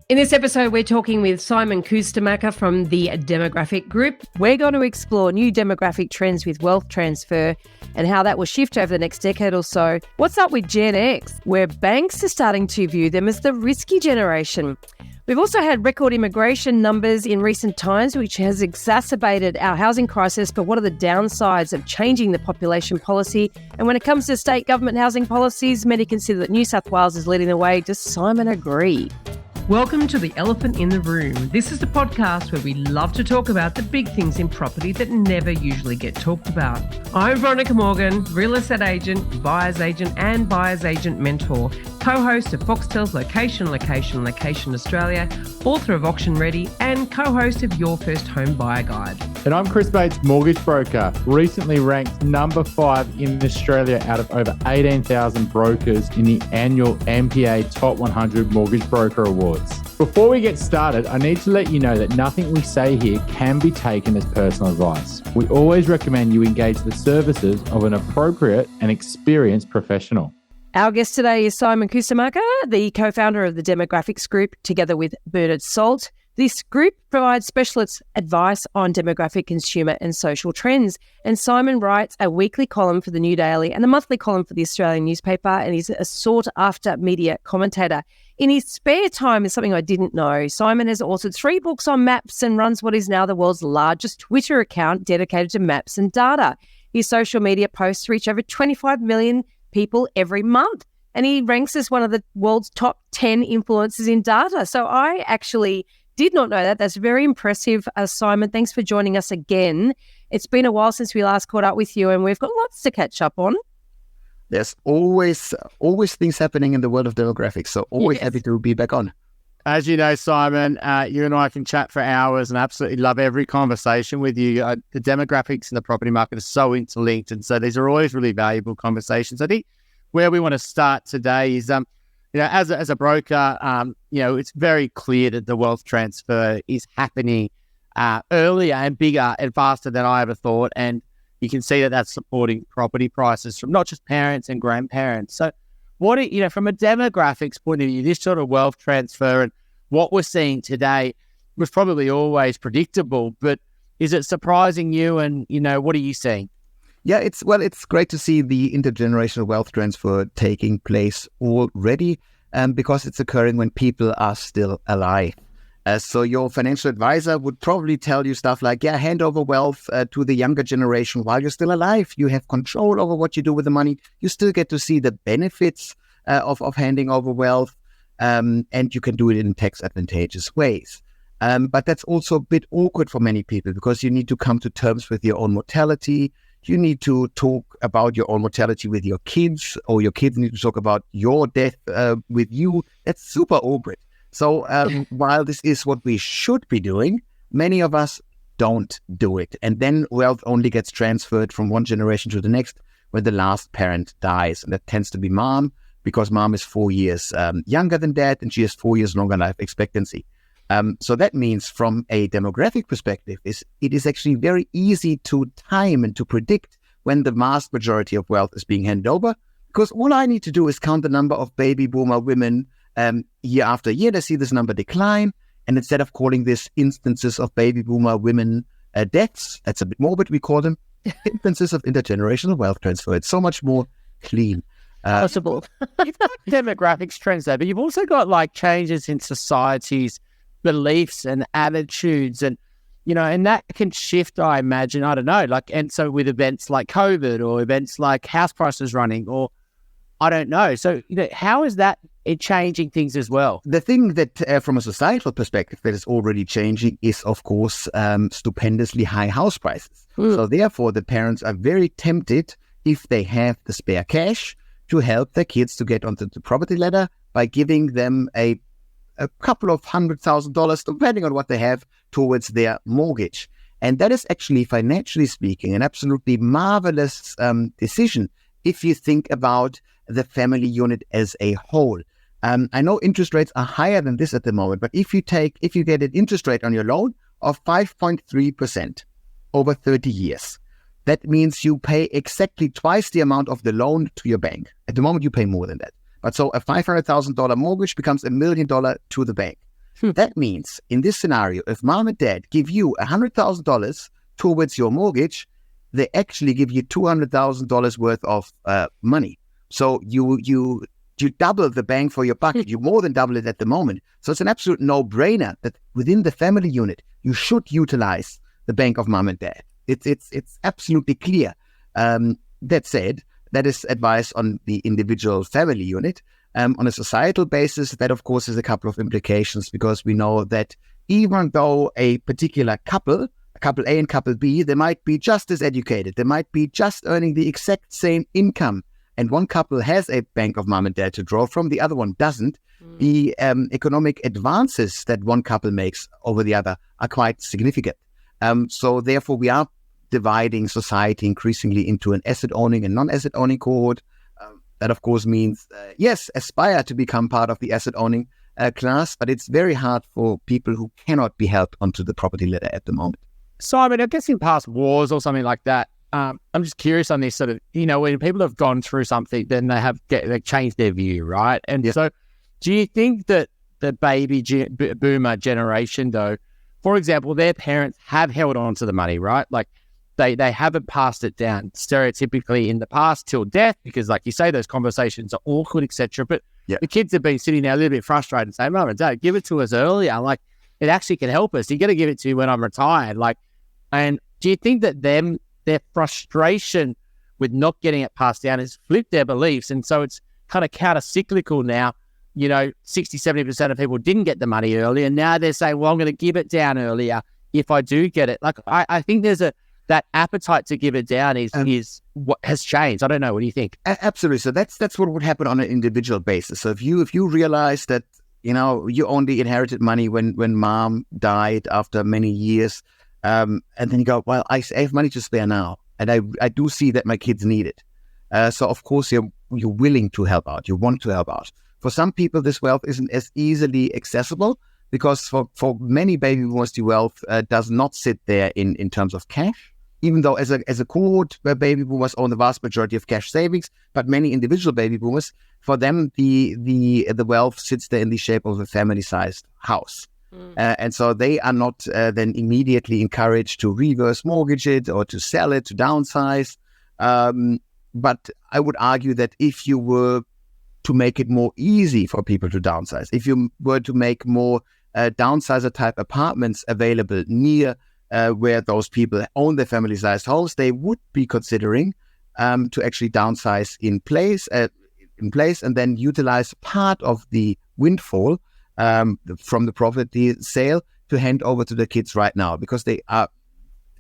In this episode, we're talking with Simon Kuestenmacher from the Demographic Group. We're going to explore new demographic trends with wealth transfer and how that will shift over the next decade or so. What's up with Gen X, where banks are starting to view them as the risky generation? We've also had record immigration numbers in recent times, which has exacerbated our housing crisis. But what are the downsides of changing the population policy? And when it comes to state government housing policies, many consider that New South Wales is leading the way. Does Simon agree? Welcome to The Elephant in the Room. This is the podcast where we love to talk about the big things in property that never usually get talked about. I'm Veronica Morgan, real estate agent, buyer's agent and buyer's agent mentor, co-host of Foxtel's Location Australia, author of Auction Ready and co-host of Your First Home Buyer Guide. And I'm Chris Bates, mortgage broker, recently ranked number 5 in Australia out of over 18,000 brokers in the annual MPA Top 100 Mortgage Broker Awards. Before we get started, I need to let you know that nothing we say here can be taken as personal advice. We always recommend you engage the services of an appropriate and experienced professional. Our guest today is Simon Kuestenmacher, the co-founder of the Demographics Group, together with Bernard Salt. This group provides specialist advice on demographic, consumer and social trends. And Simon writes a weekly column for the New Daily and a monthly column for the Australian newspaper, and he's a sought-after media commentator. In his spare time, is something I didn't know, Simon has authored 3 books on maps and runs what is now the world's largest Twitter account dedicated to maps and data. His social media posts reach over 25 million people every month, and he ranks as one of the world's top 10 influencers in data. So I actually did not know that. That's very impressive. Simon, thanks for joining us again. It's been a while since we last caught up with you, and we've got lots to catch up on. There's always things happening in the world of demographics, so always happy to be back on. As you know, Simon, you and I can chat for hours and absolutely love every conversation with you. The demographics and the property market are so interlinked, and so these are always really valuable conversations. I think where we want to start today is, as a broker, it's very clear that the wealth transfer is happening earlier and bigger and faster than I ever thought, and you can see that that's supporting property prices from not just parents and grandparents. So from a demographics point of view, this sort of wealth transfer and what we're seeing today was probably always predictable, but is it surprising you, and, what are you seeing? Yeah, it's great to see the intergenerational wealth transfer taking place already, because it's occurring when people are still alive. So your financial advisor would probably tell you stuff like, hand over wealth to the younger generation while you're still alive. You have control over what you do with the money. You still get to see the benefits of handing over wealth, and you can do it in tax advantageous ways. But that's also a bit awkward for many people, because you need to come to terms with your own mortality. You need to talk about your own mortality with your kids, or your kids need to talk about your death with you. That's super awkward. So while this is what we should be doing, many of us don't do it. And then wealth only gets transferred from one generation to the next when the last parent dies. And that tends to be mom, because mom is 4 years younger than dad, and she has 4 years longer life expectancy. So that means, from a demographic perspective, it is actually very easy to time and to predict when the vast majority of wealth is being handed over, because all I need to do is count the number of baby boomer women year after year. I see this number decline, and instead of calling this instances of baby boomer women deaths, that's a bit morbid, we call them instances of intergenerational wealth transfer. It's so much more clean. Possible. You've got demographics trends there, but you've also got changes in society's beliefs and attitudes, and and that can shift, I imagine, I don't know, and so with events like COVID, or events like house prices running, or I don't know. So, how is that changing things as well? The thing that, from a societal perspective, that is already changing is, of course, stupendously high house prices. So therefore, the parents are very tempted, if they have the spare cash, to help their kids to get onto the property ladder by giving them a couple of $100,000, depending on what they have, towards their mortgage. And that is actually, financially speaking, an absolutely marvelous decision if you think about the family unit as a whole. I know interest rates are higher than this at the moment, but if you get an interest rate on your loan of 5.3% over 30 years, that means you pay exactly twice the amount of the loan to your bank. At the moment, you pay more than that. But so a $500,000 mortgage becomes $1 million to the bank. That means in this scenario, if mom and dad give you $100,000 towards your mortgage, they actually give you $200,000 worth of money. So you double the bang for your buck. You more than double it at the moment. So it's an absolute no-brainer that within the family unit, you should utilize the bank of mom and dad. It's absolutely clear. That said, that is advice on the individual family unit. On a societal basis, that of course has a couple of implications, because we know that even though a particular couple A and couple B, they might be just as educated, they might be just earning the exact same income, and one couple has a bank of mom and dad to draw from, the other one doesn't, the economic advances that one couple makes over the other are quite significant. So therefore, we are dividing society increasingly into an asset-owning and non-asset-owning cohort. That, of course, means, yes, aspire to become part of the asset-owning class, but it's very hard for people who cannot be helped onto the property ladder at the moment. Simon, I guess in past wars or something like that, I'm just curious on this sort of, when people have gone through something, then they changed their view, right? And so do you think that the baby boomer generation, though, for example, their parents have held on to the money, right? Like they haven't passed it down stereotypically in the past till death, because like you say, those conversations are awkward, etc. But the kids have been sitting there a little bit frustrated and saying, Mum and Dad, give it to us earlier. Like, it actually can help us. You got to give it to me when I'm retired. Like, and do you think that their frustration with not getting it passed down has flipped their beliefs? And so it's kind of counter-cyclical now. 60-70% of people didn't get the money earlier, and now they're saying, well, I'm going to give it down earlier if I do get it. Like, I think there's that appetite to give it down is what has changed. I don't know. What do you think? Absolutely. So that's what would happen on an individual basis. So if you realize that, you only inherited money when mom died after many years, and then you go, well, I have money to spare now, and I do see that my kids need it. So of course you're willing to help out. You want to help out. For some people, this wealth isn't as easily accessible, because for many baby boomers, the wealth does not sit there in terms of cash. Even though as a cohort, baby boomers own the vast majority of cash savings, but many individual baby boomers, for them, the wealth sits there in the shape of a family-sized house. And so they are not then immediately encouraged to reverse mortgage it or to sell it, to downsize. But I would argue that if you were to make it more easy for people to downsize, if you were to make more downsizer-type apartments available near where those people own their family-sized homes, they would be considering to actually downsize in place, and then utilize part of the windfall from the property sale to hand over to the kids right now, because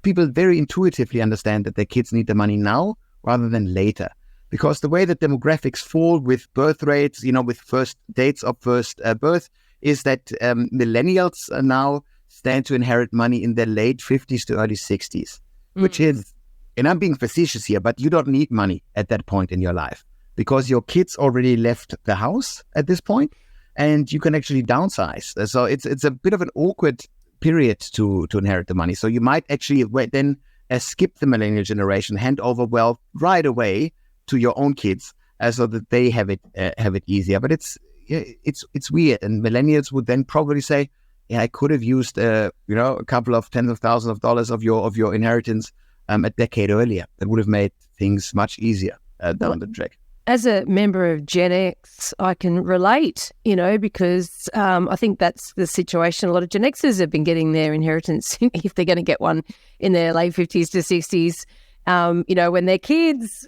people very intuitively understand that their kids need the money now rather than later. Because the way that demographics fall with birth rates, with first dates of first birth, is that millennials now stand to inherit money in their late 50s to early 60s, which is, and I'm being facetious here, but you don't need money at that point in your life, because your kids already left the house at this point, and you can actually downsize. So it's a bit of an awkward period to inherit the money. So you might actually then skip the millennial generation, hand over wealth right away to your own kids, so that they have it easier. But it's weird, and millennials would then probably say, I could have used a couple of tens of thousands of dollars of your inheritance a decade earlier. That would have made things much easier down the track. As a member of Gen X, I can relate, because I think that's the situation. A lot of Gen Xers have been getting their inheritance, if they're going to get one, in their late 50s to 60s, when their kids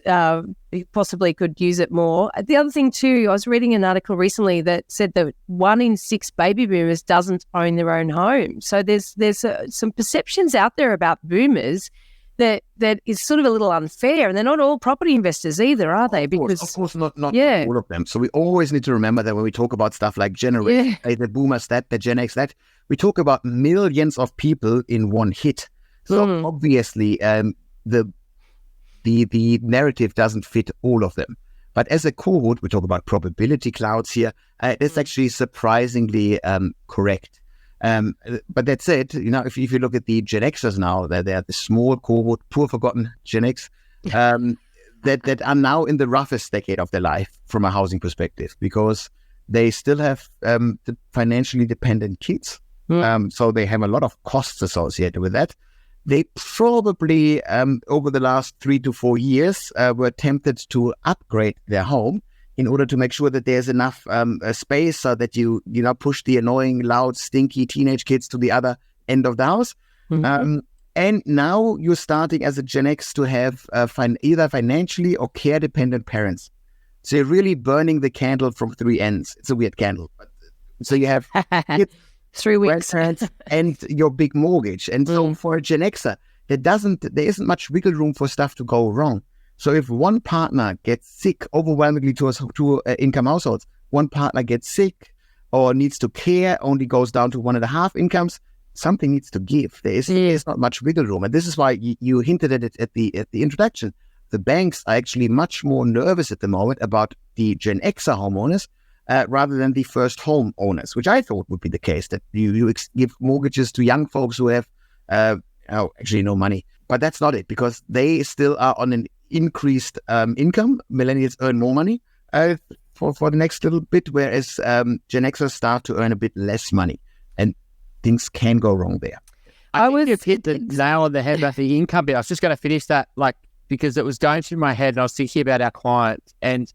possibly could use it more. The other thing too, I was reading an article recently that said that 1 in 6 baby boomers doesn't own their own home. So there's some perceptions out there about boomers that is sort of a little unfair, and they're not all property investors either, are they? Of course not all of them. So we always need to remember that when we talk about stuff like generation, the boomers, the Gen X, we talk about millions of people in one hit. So obviously, the narrative doesn't fit all of them. But as a cohort, we talk about probability clouds here. That's actually surprisingly correct. But that said, if you look at the Gen Xers now, they're the small cohort, poor forgotten Gen X, that are now in the roughest decade of their life from a housing perspective, because they still have the financially dependent kids. So they have a lot of costs associated with that. They probably, over the last 3 to 4 years, were tempted to upgrade their home in order to make sure that there's enough space so that you push the annoying, loud, stinky teenage kids to the other end of the house. And now you're starting as a Gen X to have either financially or care-dependent parents. So you're really burning the candle from 3 ends. It's a weird candle. So you have kids, 3 weeks, and your big mortgage. And so for a Gen Xer, there isn't much wiggle room for stuff to go wrong. So if one partner gets sick, overwhelmingly to income households, one partner gets sick or needs to care, only goes down to 1.5 incomes, something needs to give. There's not much wiggle room. And this is why you hinted at it at the introduction. The banks are actually much more nervous at the moment about the Gen Xer homeowners rather than the first home owners, which I thought would be the case, that you give mortgages to young folks who have actually no money. But that's not it, because they still are on an increased income. Millennials earn more money for the next little bit, whereas Gen Xers start to earn a bit less money. And things can go wrong there. I think you've hit the nail on the head about the income bit. I was just going to finish that, because it was going through my head and I was thinking about our clients, and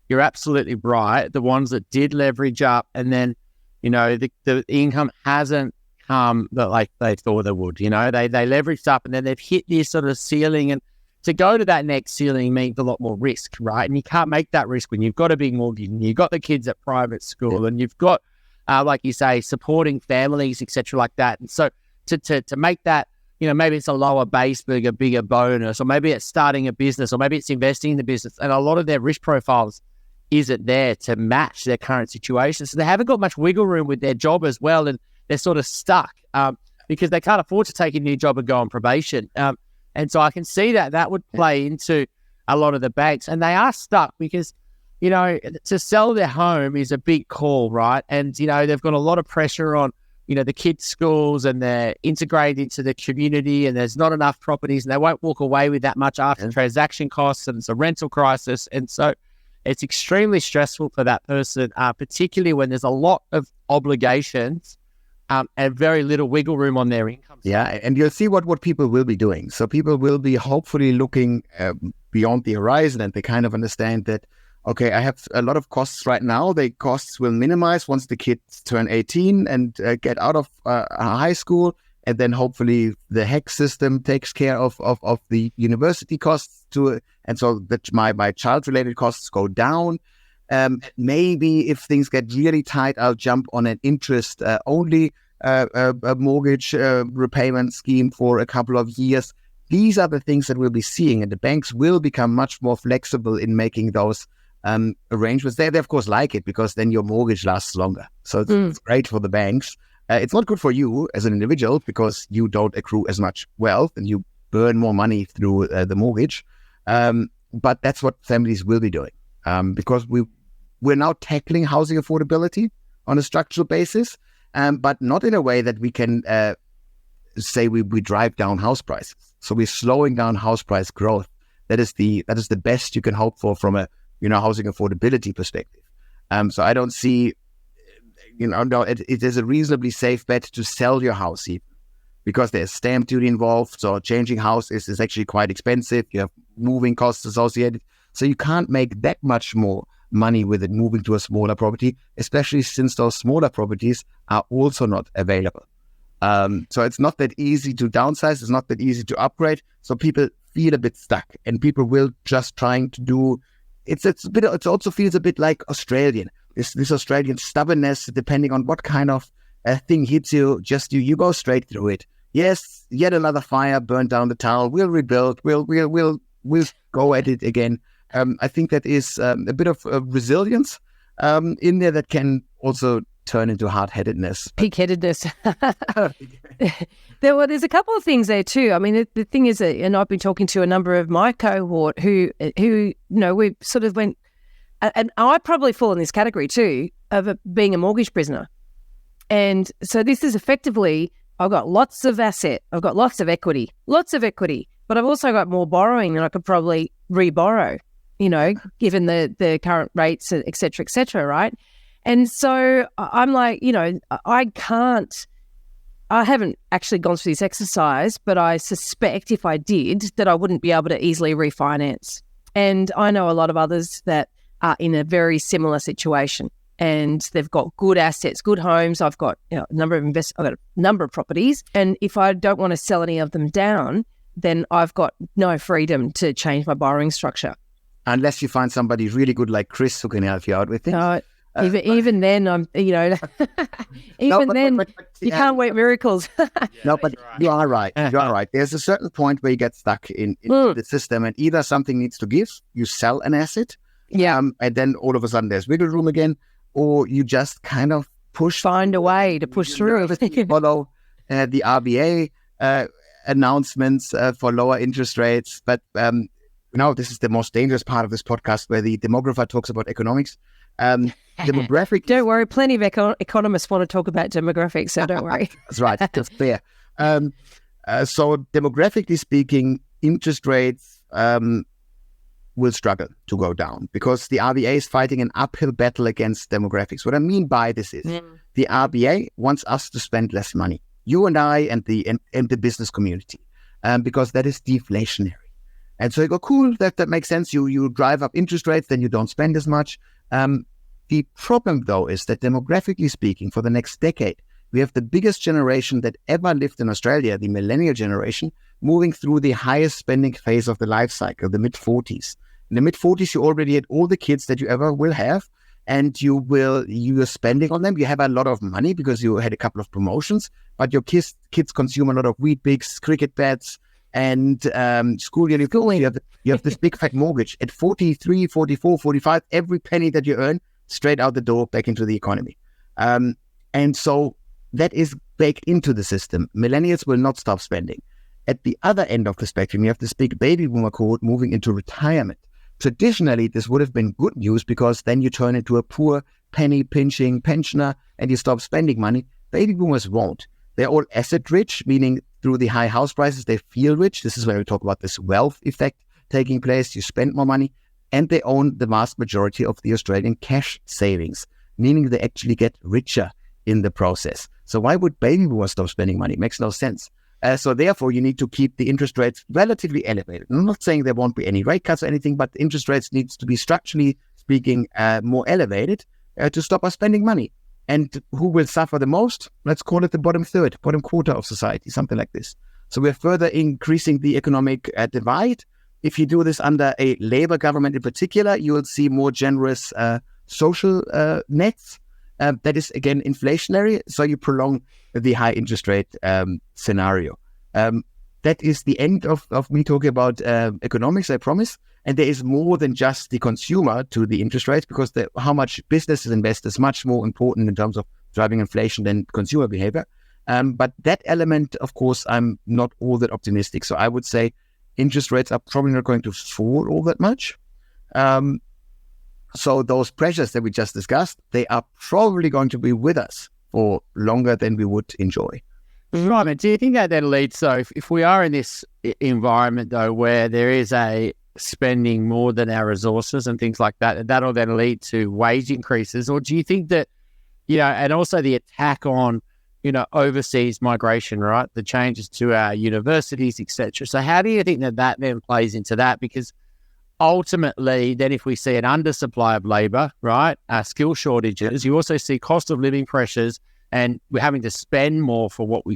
you're absolutely right. The ones that did leverage up and then, the income hasn't come like they thought it would, they leveraged up and then they've hit this sort of ceiling, and to go to that next ceiling means a lot more risk, right? And you can't make that risk when you've got a big mortgage and you've got the kids at private school and you've got, like you say, supporting families, etc., like that. And so to make that, maybe it's a lower base, but a bigger bonus, or maybe it's starting a business, or maybe it's investing in the business. And a lot of their risk profiles isn't there to match their current situation. So they haven't got much wiggle room with their job as well. And they're sort of stuck because they can't afford to take a new job and go on probation. And so I can see that would play into a lot of the banks. And they are stuck because, to sell their home is a big call, right? And, they've got a lot of pressure on, the kids' schools, and they're integrated into the community, and there's not enough properties, and they won't walk away with that much after transaction costs, and it's a rental crisis. And so it's extremely stressful for that person, particularly when there's a lot of obligations and very little wiggle room on their income. Yeah, and you'll see what people will be doing. So people will be hopefully looking beyond the horizon, and they kind of understand that, okay, I have a lot of costs right now. The costs will minimize once the kids turn 18 and get out of high school. And then hopefully the HEC system takes care of the university costs too. And so that my child-related costs go down. Maybe if things get really tight, I'll jump on an interest-only a mortgage repayment scheme for a couple of years. These are the things that we'll be seeing, and the banks will become much more flexible in making those arrangements. They of course like it, because then your mortgage lasts longer. So it's great for the banks. It's not good for you as an individual, because you don't accrue as much wealth and you burn more money through the mortgage. But that's what families will be doing, because we're now tackling housing affordability on a structural basis, but not in a way that we can say we drive down house prices. So we're slowing down house price growth. That is the best you can hope for from a housing affordability perspective. So I don't see, it is a reasonably safe bet to sell your house even, because there's stamp duty involved. So changing houses is actually quite expensive. You have moving costs associated. So you can't make that much more money with it moving to a smaller property, especially since those smaller properties are also not available. So it's not that easy to downsize. It's not that easy to upgrade. So people feel a bit stuck, and people will just trying to do. It also feels a bit like Australian. This Australian stubbornness, depending on what kind of thing hits you, you go straight through it. Yes, yet another fire burned down the town. We'll rebuild. We'll go at it again. I think that is a bit of resilience in there that can also turn into hard-headedness. Peak-headedness. There's a couple of things there too. I mean, the thing is, and I've been talking to a number of my cohort who we sort of went, and I probably fall in this category too, of being a mortgage prisoner. And so this is effectively, I've got lots of asset, I've got lots of equity, but I've also got more borrowing than I could probably re-borrow, given the current rates, et cetera, right? And so I'm like, I haven't actually gone through this exercise, but I suspect if I did, that I wouldn't be able to easily refinance. And I know a lot of others that are in a very similar situation, and they've got good assets, good homes. I've got a number of properties, and if I don't want to sell any of them down, then I've got no freedom to change my borrowing structure. Unless you find somebody really good like Chris who can help you out with it. No, even then, I'm, you can't wait miracles. No, but right. You are right. You are right. There's a certain point where you get stuck in the system, and either something needs to give, you sell an asset, and then all of a sudden there's wiggle room again, or you just kind of find a way to push through. Follow the RBA announcements for lower interest rates, but this is the most dangerous part of this podcast, where the demographer talks about economics. Demographic. Don't worry, plenty of economists want to talk about demographics, so don't worry. That's right. That's fair. So demographically speaking, interest rates will struggle to go down because the RBA is fighting an uphill battle against demographics. What I mean by this is the RBA wants us to spend less money, you and I and the business community, because that is deflationary. And so you go, cool, that makes sense. You drive up interest rates, then you don't spend as much. The problem, though, is that demographically speaking, for the next decade, we have the biggest generation that ever lived in Australia, the millennial generation, moving through the highest spending phase of the life cycle, the mid-40s. In the mid-40s, you already had all the kids that you ever will have, and you are spending on them. You have a lot of money because you had a couple of promotions, but your kids consume a lot of wheat bix, cricket bats, and school uniform. You have this big fat mortgage at 43, 44, 45, every penny that you earn straight out the door back into the economy. And so that is baked into the system. Millennials will not stop spending. At the other end of the spectrum, you have this big baby boomer cohort moving into retirement. Traditionally, this would have been good news because then you turn into a poor penny pinching pensioner and you stop spending money. Baby boomers won't. They're all asset rich, meaning through the high house prices, they feel rich. This is where we talk about this wealth effect taking place. You spend more money, and they own the vast majority of the Australian cash savings, meaning they actually get richer in the process. So why would baby boomers stop spending money? It makes no sense. So therefore, you need to keep the interest rates relatively elevated. I'm not saying there won't be any rate cuts or anything, but the interest rates needs to be structurally speaking more elevated to stop us spending money. And who will suffer the most? Let's call it the bottom quarter of society, something like this. So we're further increasing the economic divide. If you do this under a Labour government in particular, you will see more generous social nets. That is, again, inflationary. So you prolong the high interest rate scenario. That is the end of me talking about economics, I promise. And there is more than just the consumer to the interest rates, because how much businesses invest is much more important in terms of driving inflation than consumer behavior. But that element, of course, I'm not all that optimistic. So I would say interest rates are probably not going to fall all that much. So those pressures that we just discussed, they are probably going to be with us for longer than we would enjoy. Right, but do you think that then leads, so if we are in this environment, though, where there is a spending more than our resources and things like that, and that'll then lead to wage increases? Or do you think that, and also the attack on, overseas migration, right? The changes to our universities, etc. So how do you think that then plays into that? Because ultimately, then if we see an undersupply of labour, right, skill shortages, you also see cost of living pressures, and we're having to spend more for what we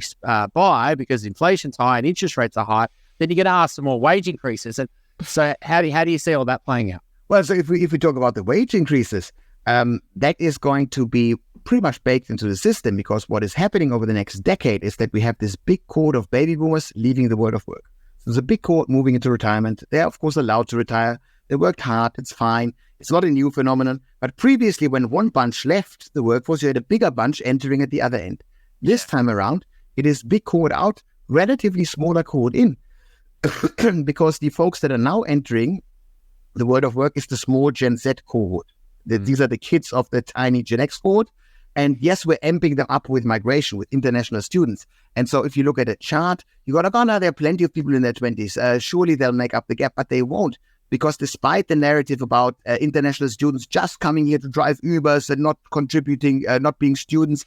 buy because inflation's high and interest rates are high, then you're going to ask for more wage increases. And so how do you see all that playing out? Well, so if we talk about the wage increases, that is going to be pretty much baked into the system, because what is happening over the next decade is that we have this big cohort of baby boomers leaving the world of work. So there's a big cohort moving into retirement. They're, of course, allowed to retire. They worked hard. It's fine. It's not a new phenomenon. But previously, when one bunch left the workforce, you had a bigger bunch entering at the other end. This time around, it is big cohort out, relatively smaller cohort in. Because the folks that are now entering the world of work is the small Gen Z cohort. These are the kids of the tiny Gen X cohort. And yes, we're amping them up with migration, with international students. And so if you look at a chart, you got to go, now there are plenty of people in their 20s. Surely they'll make up the gap, but they won't. because despite the narrative about international students just coming here to drive Ubers and not contributing, not being students,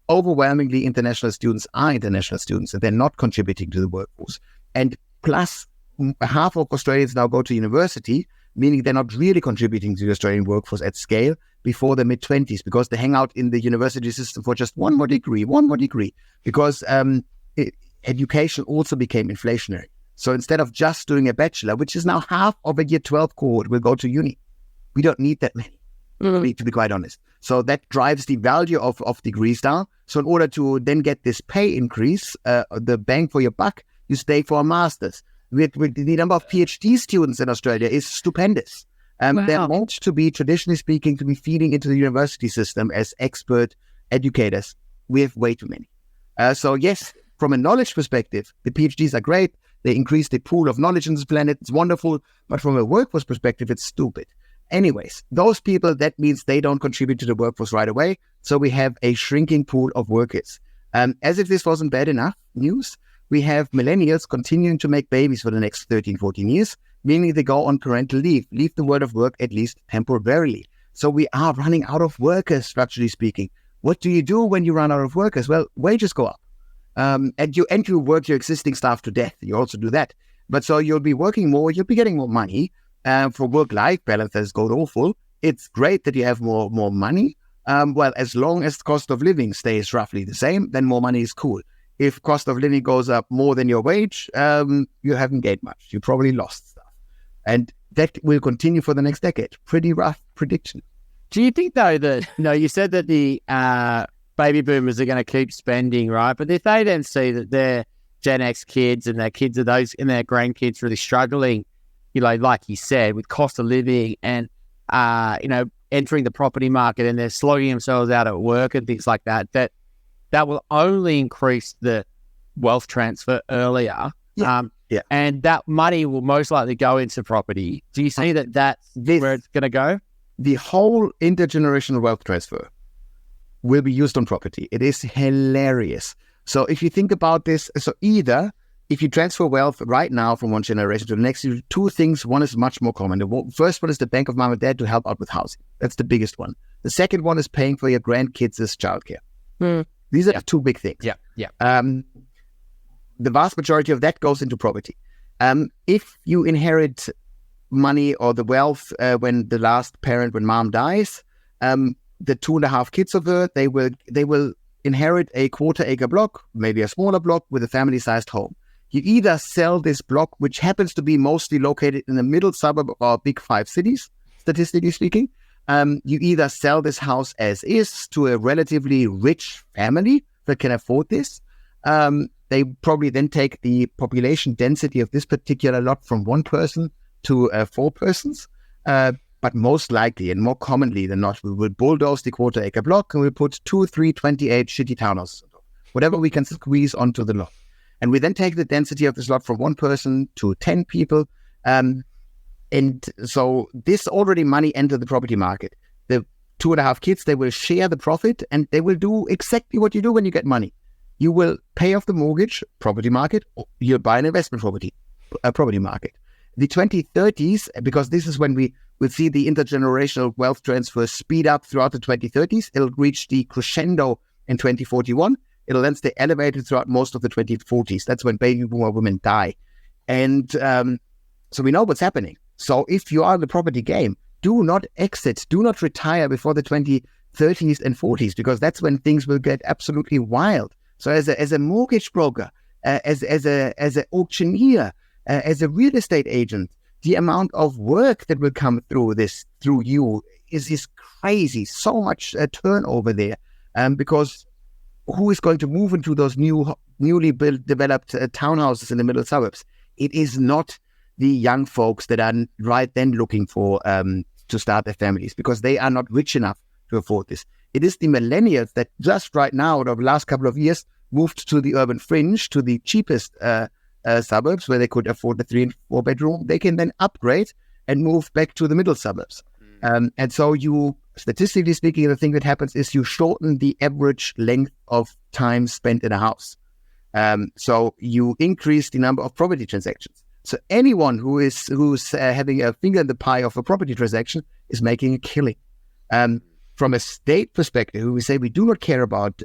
overwhelmingly international students are international students and they're not contributing to the workforce. And plus, half of Australians now go to university, meaning they're not really contributing to the Australian workforce at scale before the mid-20s, because they hang out in the university system for just one more degree, because education also became inflationary. So instead of just doing a bachelor, which is now half of a year 12 cohort will go to uni, we don't need that many, to be quite honest. So that drives the value of degrees down. So in order to then get this pay increase, the bang for your buck, you stay for a master's. With the number of PhD students in Australia is stupendous. They're meant to be, traditionally speaking, to be feeding into the university system as expert educators. We have way too many. So yes, from a knowledge perspective, the PhDs are great. They increase the pool of knowledge on this planet. It's wonderful. But from a workforce perspective, it's stupid. Anyways, those people, that means they don't contribute to the workforce right away. So we have a shrinking pool of workers. As if this wasn't bad enough news, we have millennials continuing to make babies for the next 13, 14 years, meaning they go on parental leave the world of work, at least temporarily. So we are running out of workers, structurally speaking. What do you do when you run out of workers? Well, wages go up. And you work your existing staff to death. You also do that. But so you'll be working more, you'll be getting more money. For work-life balance has gone awful. It's great that you have more money. Well, as long as the cost of living stays roughly the same, then more money is cool. If cost of living goes up more than your wage, you haven't gained much. You probably lost stuff. And that will continue for the next decade. Pretty rough prediction. Do you think, though, that, you said that the baby boomers are going to keep spending, right? But if they then see that their Gen X kids and their kids are those and their grandkids really struggling, like you said, with cost of living and, entering the property market, and they're slogging themselves out at work and things like that, that will only increase the wealth transfer earlier. And that money will most likely go into property. Do you see that's where it's going to go? The whole intergenerational wealth transfer will be used on property. It is hilarious. So if you think about this, either if you transfer wealth right now from one generation to the next, two things. One is much more common. The first one is the bank of mom and dad to help out with housing. That's the biggest one. The second one is paying for your grandkids' childcare. These are the two big things. The vast majority of that goes into property. If you inherit money or the wealth when the last parent, when mom dies, the 2.5 kids of her, they will inherit a 1/4 acre block, maybe a smaller block with a family-sized home. You either sell this block, which happens to be mostly located in the middle suburb of our big 5 cities, statistically speaking. You either sell this house as is to a relatively rich family that can afford this. They probably then take the population density of this particular lot from 1 person to 4 persons. But most likely and more commonly than not, we will bulldoze the 1/4 acre block and we'll put 2, 3, 28 shitty townhouses, whatever we can squeeze onto the lot. And we then take the density of this lot from 1 person to 10 people. And so this already money entered the property market. The 2.5 kids, they will share the profit and they will do exactly what you do when you get money. You will pay off the mortgage, property market, or you'll buy an investment property, property market. The 2030s, because this is when we will see the intergenerational wealth transfer speed up throughout the 2030s. It'll reach the crescendo in 2041. It'll then stay elevated throughout most of the 2040s. That's when baby boomer women die. And so we know what's happening. So if you are in the property game, do not exit, do not retire before the 2030s and 40s, because that's when things will get absolutely wild. So as a mortgage broker, as an auctioneer, as a real estate agent, the amount of work that will come through you is crazy. So much turnover there, because who is going to move into those newly developed townhouses in the middle suburbs? It is not the young folks that are right then looking for to start their families, because they are not rich enough to afford this. It is the millennials that just right now, over the last couple of years, moved to the urban fringe, to the cheapest suburbs where they could afford the 3 and 4 bedroom. They can then upgrade and move back to the middle suburbs. And so you, statistically speaking, the thing that happens is you shorten the average length of time spent in a house. So you increase the number of property transactions. So anyone who's having a finger in the pie of a property transaction is making a killing. From a state perspective, we say we do not care about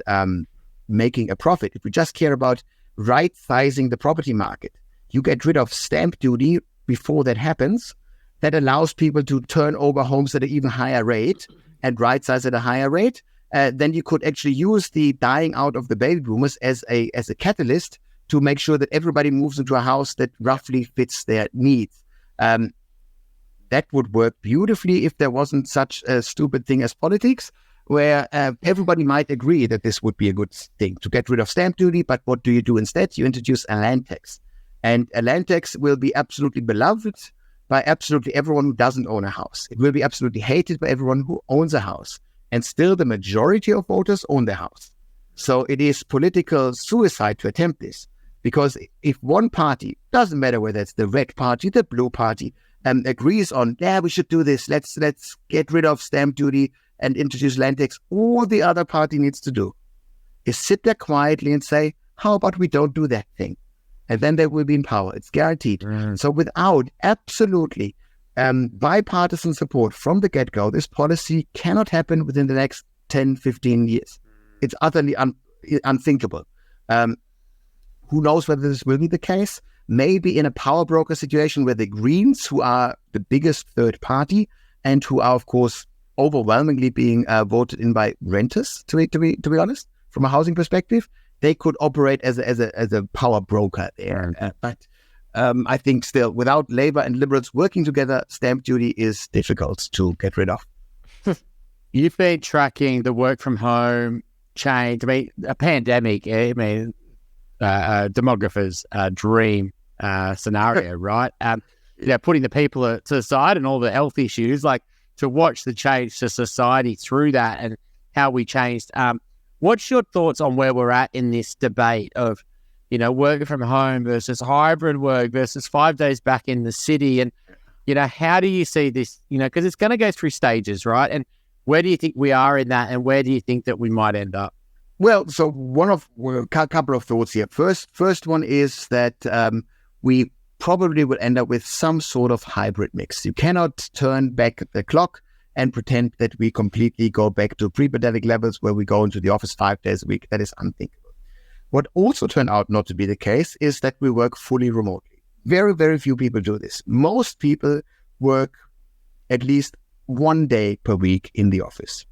making a profit. If we just care about right-sizing the property market, you get rid of stamp duty before that happens. That allows people to turn over homes at an even higher rate and right-size at a higher rate. Then you could actually use the dying out of the baby boomers as a catalyst to make sure that everybody moves into a house that roughly fits their needs. That would work beautifully if there wasn't such a stupid thing as politics, where everybody might agree that this would be a good thing to get rid of stamp duty. But what do you do instead? You introduce a land tax. And a land tax will be absolutely beloved by absolutely everyone who doesn't own a house. It will be absolutely hated by everyone who owns a house. And still the majority of voters own their house. So it is political suicide to attempt this. Because if one party, doesn't matter whether it's the red party, the blue party, agrees on, we should do this, let's get rid of stamp duty and introduce land tax, all the other party needs to do is sit there quietly and say, how about we don't do that thing? And then they will be in power. It's guaranteed. So without absolutely bipartisan support from the get-go, this policy cannot happen within the next 10, 15 years. It's utterly unthinkable. Who knows whether this will be the case? Maybe in a power broker situation where the Greens, who are the biggest third party and who are, of course, overwhelmingly being voted in by renters, to be honest, from a housing perspective, they could operate as a power broker there. But I think still, without Labour and Liberals working together, stamp duty is difficult to get rid of. You've been tracking the work from home change. I mean, a pandemic, demographer's dream scenario, right? Putting the people to the side and all the health issues, like to watch the change to society through that and how we changed. What's your thoughts on where we're at in this debate of, working from home versus hybrid work versus 5 days back in the city? And, how do you see this, because it's going to go through stages, right? And where do you think we are in that? And where do you think that we might end up? Well, so a couple of thoughts here. First one is that we probably will end up with some sort of hybrid mix. You cannot turn back the clock and pretend that we completely go back to pre-pandemic levels where we go into the office 5 days a week. That is unthinkable. What also turned out not to be the case is that we work fully remotely. Very, very few people do this. Most people work at least 1 day per week in the office.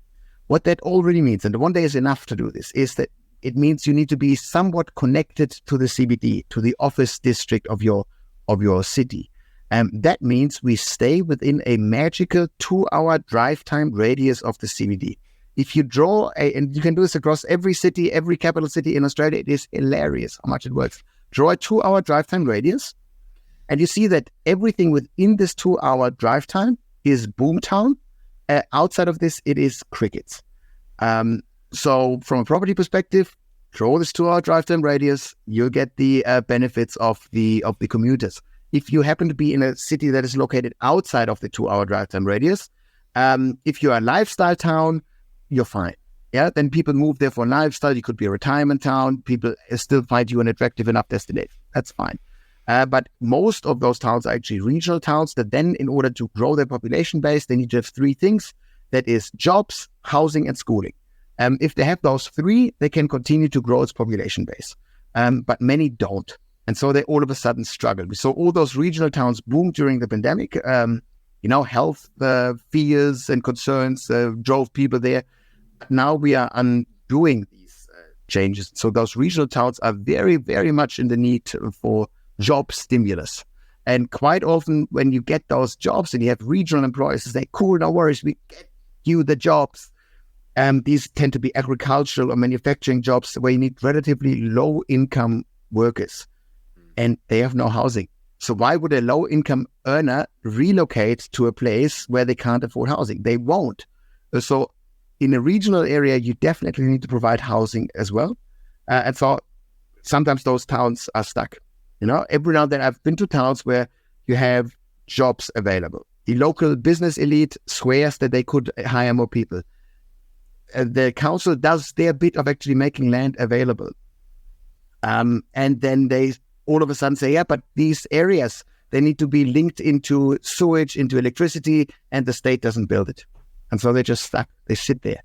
What that already means, and the 1 day is enough to do this, is that it means you need to be somewhat connected to the CBD, to the office district of your city. That means we stay within a magical 2-hour drive time radius of the CBD. If you draw and you can do this across every city, every capital city in Australia, it is hilarious how much it works. Draw a 2-hour drive time radius, and you see that everything within this 2-hour drive time is boomtown. Outside of this, it is crickets. So from a property perspective, draw this 2-hour drive time radius, you'll get the benefits of the commuters. If you happen to be in a city that is located outside of the 2-hour drive time radius, if you're a lifestyle town, you're fine. Yeah, then people move there for lifestyle. You could be a retirement town. People still find you an attractive enough destination. That's fine. But most of those towns are actually regional towns that then, in order to grow their population base, they need to have 3 things. That is jobs, housing, and schooling. If they have those 3, they can continue to grow its population base. But many don't. And so they all of a sudden struggle. We saw all those regional towns boom during the pandemic. Health fears and concerns drove people there. Now we are undoing these changes. So those regional towns are very, very much in the need for job stimulus. And quite often when you get those jobs and you have regional employers who say, cool, no worries, we get you the jobs. These tend to be agricultural or manufacturing jobs where you need relatively low income workers and they have no housing. So why would a low income earner relocate to a place where they can't afford housing? They won't. So in a regional area, you definitely need to provide housing as well. And so sometimes those towns are stuck. Every now and then I've been to towns where you have jobs available. The local business elite swears that they could hire more people. The council does their bit of actually making land available. And then they all of a sudden say, yeah, but these areas, They need to be linked into sewage, into electricity, and the state doesn't build it. And so they're just stuck. They sit there.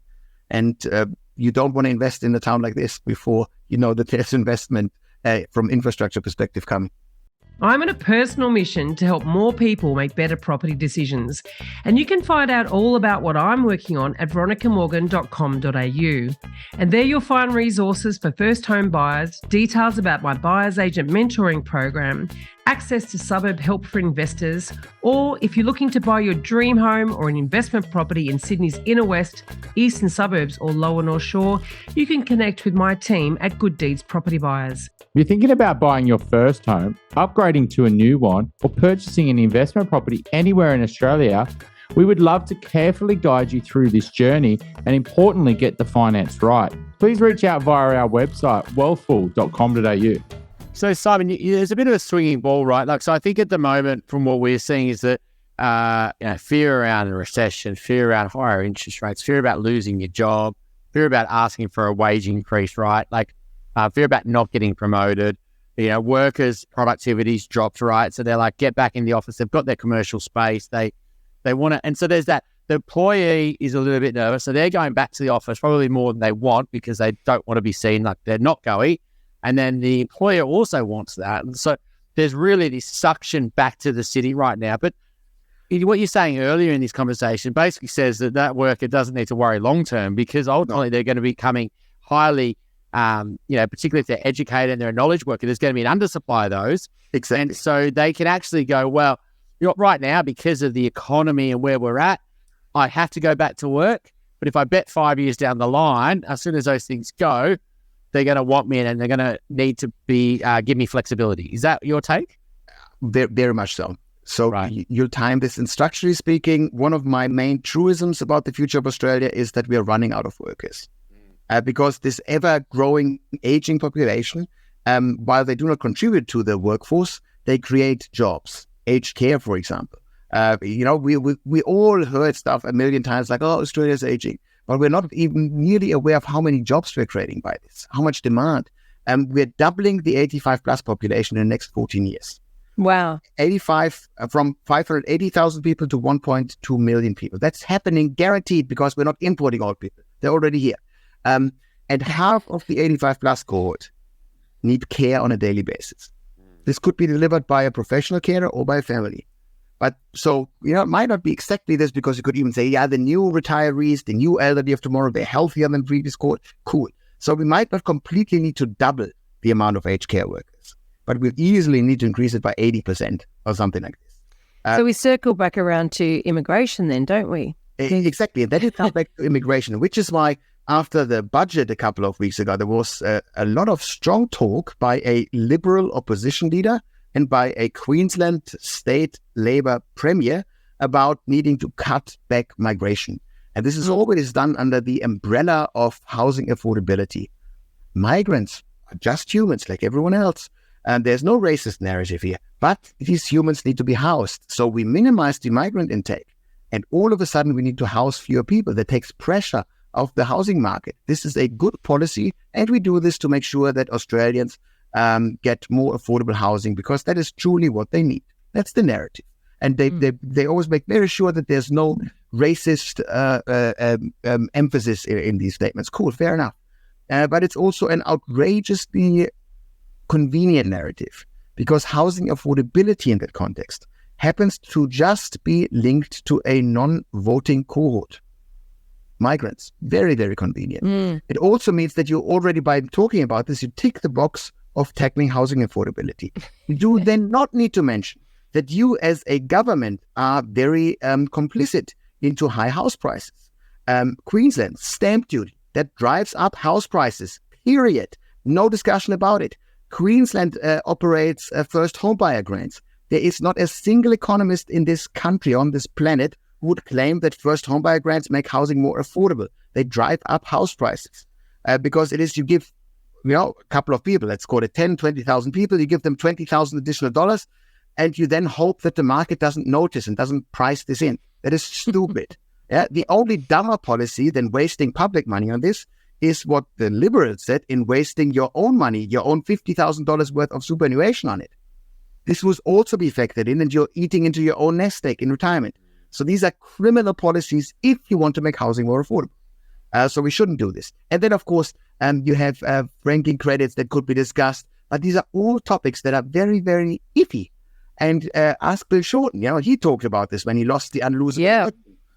And you don't want to invest in a town like this before you know that there's investment from infrastructure perspective coming. I'm on a personal mission to help more people make better property decisions. And you can find out all about what I'm working on at veronicamorgan.com.au. And there you'll find resources for first home buyers, details about my buyer's agent mentoring program, access to suburb help for investors, or if you're looking to buy your dream home or an investment property in Sydney's inner west, eastern suburbs or lower North Shore, you can connect with my team at Good Deeds Property Buyers. If you're thinking about buying your first home, upgrading to a new one, or purchasing an investment property anywhere in Australia, we would love to carefully guide you through this journey and importantly get the finance right. Please reach out via our website, wealthful.com.au. So, Simon, there's a bit of a swinging ball, right? Like, so I think at the moment, from what we're seeing, is that fear around a recession, fear around higher interest rates, fear about losing your job, fear about asking for a wage increase, right? Like, fear about not getting promoted. Workers' productivity's dropped, right? So they're like, get back in the office. They've got their commercial space. They want to, and so there's that. The employee is a little bit nervous, so they're going back to the office probably more than they want because they don't want to be seen like they're not going. And then the employer also wants that. And so there's really this suction back to the city right now. But what you're saying earlier in this conversation basically says that worker doesn't need to worry long-term because ultimately they're going to be becoming highly, particularly if they're educated and they're a knowledge worker, there's going to be an undersupply of those. Exactly. And so they can actually go, well, right now, because of the economy and where we're at, I have to go back to work. But if I bet 5 years down the line, as soon as those things go, they're going to want me and they're going to need to be give me flexibility. Is that your take? Very, very much so. So right. You'll time this. And structurally speaking, one of my main truisms about the future of Australia is that we are running out of workers. Because this ever-growing aging population, while they do not contribute to the workforce, they create jobs. Aged care, for example. We all heard stuff a million times like, oh, Australia's aging. But we're not even nearly aware of how many jobs we're creating by this, how much demand. We're doubling the 85 plus population in the next 14 years. Wow. 85 from 580,000 people to 1.2 million people. That's happening guaranteed because we're not importing old people. They're already here. And half of the 85 plus cohort need care on a daily basis. This could be delivered by a professional carer or by a family. But so, it might not be exactly this because you could even say, the new retirees, the new elderly of tomorrow, they're healthier than previous cohort. Cool. So we might not completely need to double the amount of aged care workers, but we'll easily need to increase it by 80% or something like this. So we circle back around to immigration then, don't we? Exactly. And that is now back to immigration, which is why after the budget a couple of weeks ago, there was a lot of strong talk by a Liberal opposition leader and by a Queensland state Labour premier about needing to cut back migration. And this is always done under the umbrella of housing affordability. Migrants are just humans like everyone else. And there's no racist narrative here. But these humans need to be housed. So we minimize the migrant intake. And all of a sudden, we need to house fewer people. That takes pressure off the housing market. This is a good policy. And we do this to make sure that Australians get more affordable housing because that is truly what they need. That's the narrative. And they always make very sure that there's no racist emphasis in these statements. Cool, fair enough. But it's also an outrageously convenient narrative because housing affordability in that context happens to just be linked to a non-voting cohort. Migrants. Very, very convenient. It also means that you already, by talking about this, you tick the box of tackling housing affordability. You do then not need to mention that you as a government are very complicit into high house prices. Queensland, stamp duty, that drives up house prices, period. No discussion about it. Queensland operates first home buyer grants. There is not a single economist in this country, on this planet, who would claim that first home buyer grants make housing more affordable. They drive up house prices because it is, you give a couple of people, let's call it 10, 20,000 people, you give them $20,000 additional dollars, and you then hope that the market doesn't notice and doesn't price this in. That is stupid. The only dumber policy than wasting public money on this is what the Liberals said in wasting your own money, your own $50,000 worth of superannuation on it. this would also be factored in, and you're eating into your own nest egg in retirement. So these are criminal policies if you want to make housing more affordable. So we shouldn't do this. And then, of course, you have franking credits that could be discussed. But these are all topics that are very, very iffy. And ask Bill Shorten, he talked about this when he lost the unlosable. Yeah.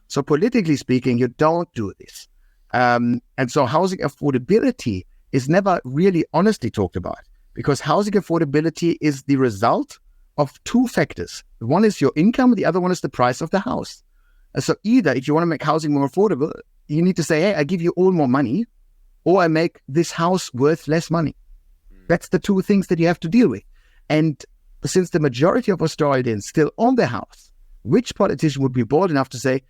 So politically speaking, you don't do this. And so housing affordability is never really honestly talked about, because housing affordability is the result of two factors. One is your income, the other one is the price of the house. And so either if you want to make housing more affordable, you need to say, hey, I give you all more money, or I make this house worth less money. That's the two things that you have to deal with. And since the majority of Australians still own their house, which politician would be bold enough to say,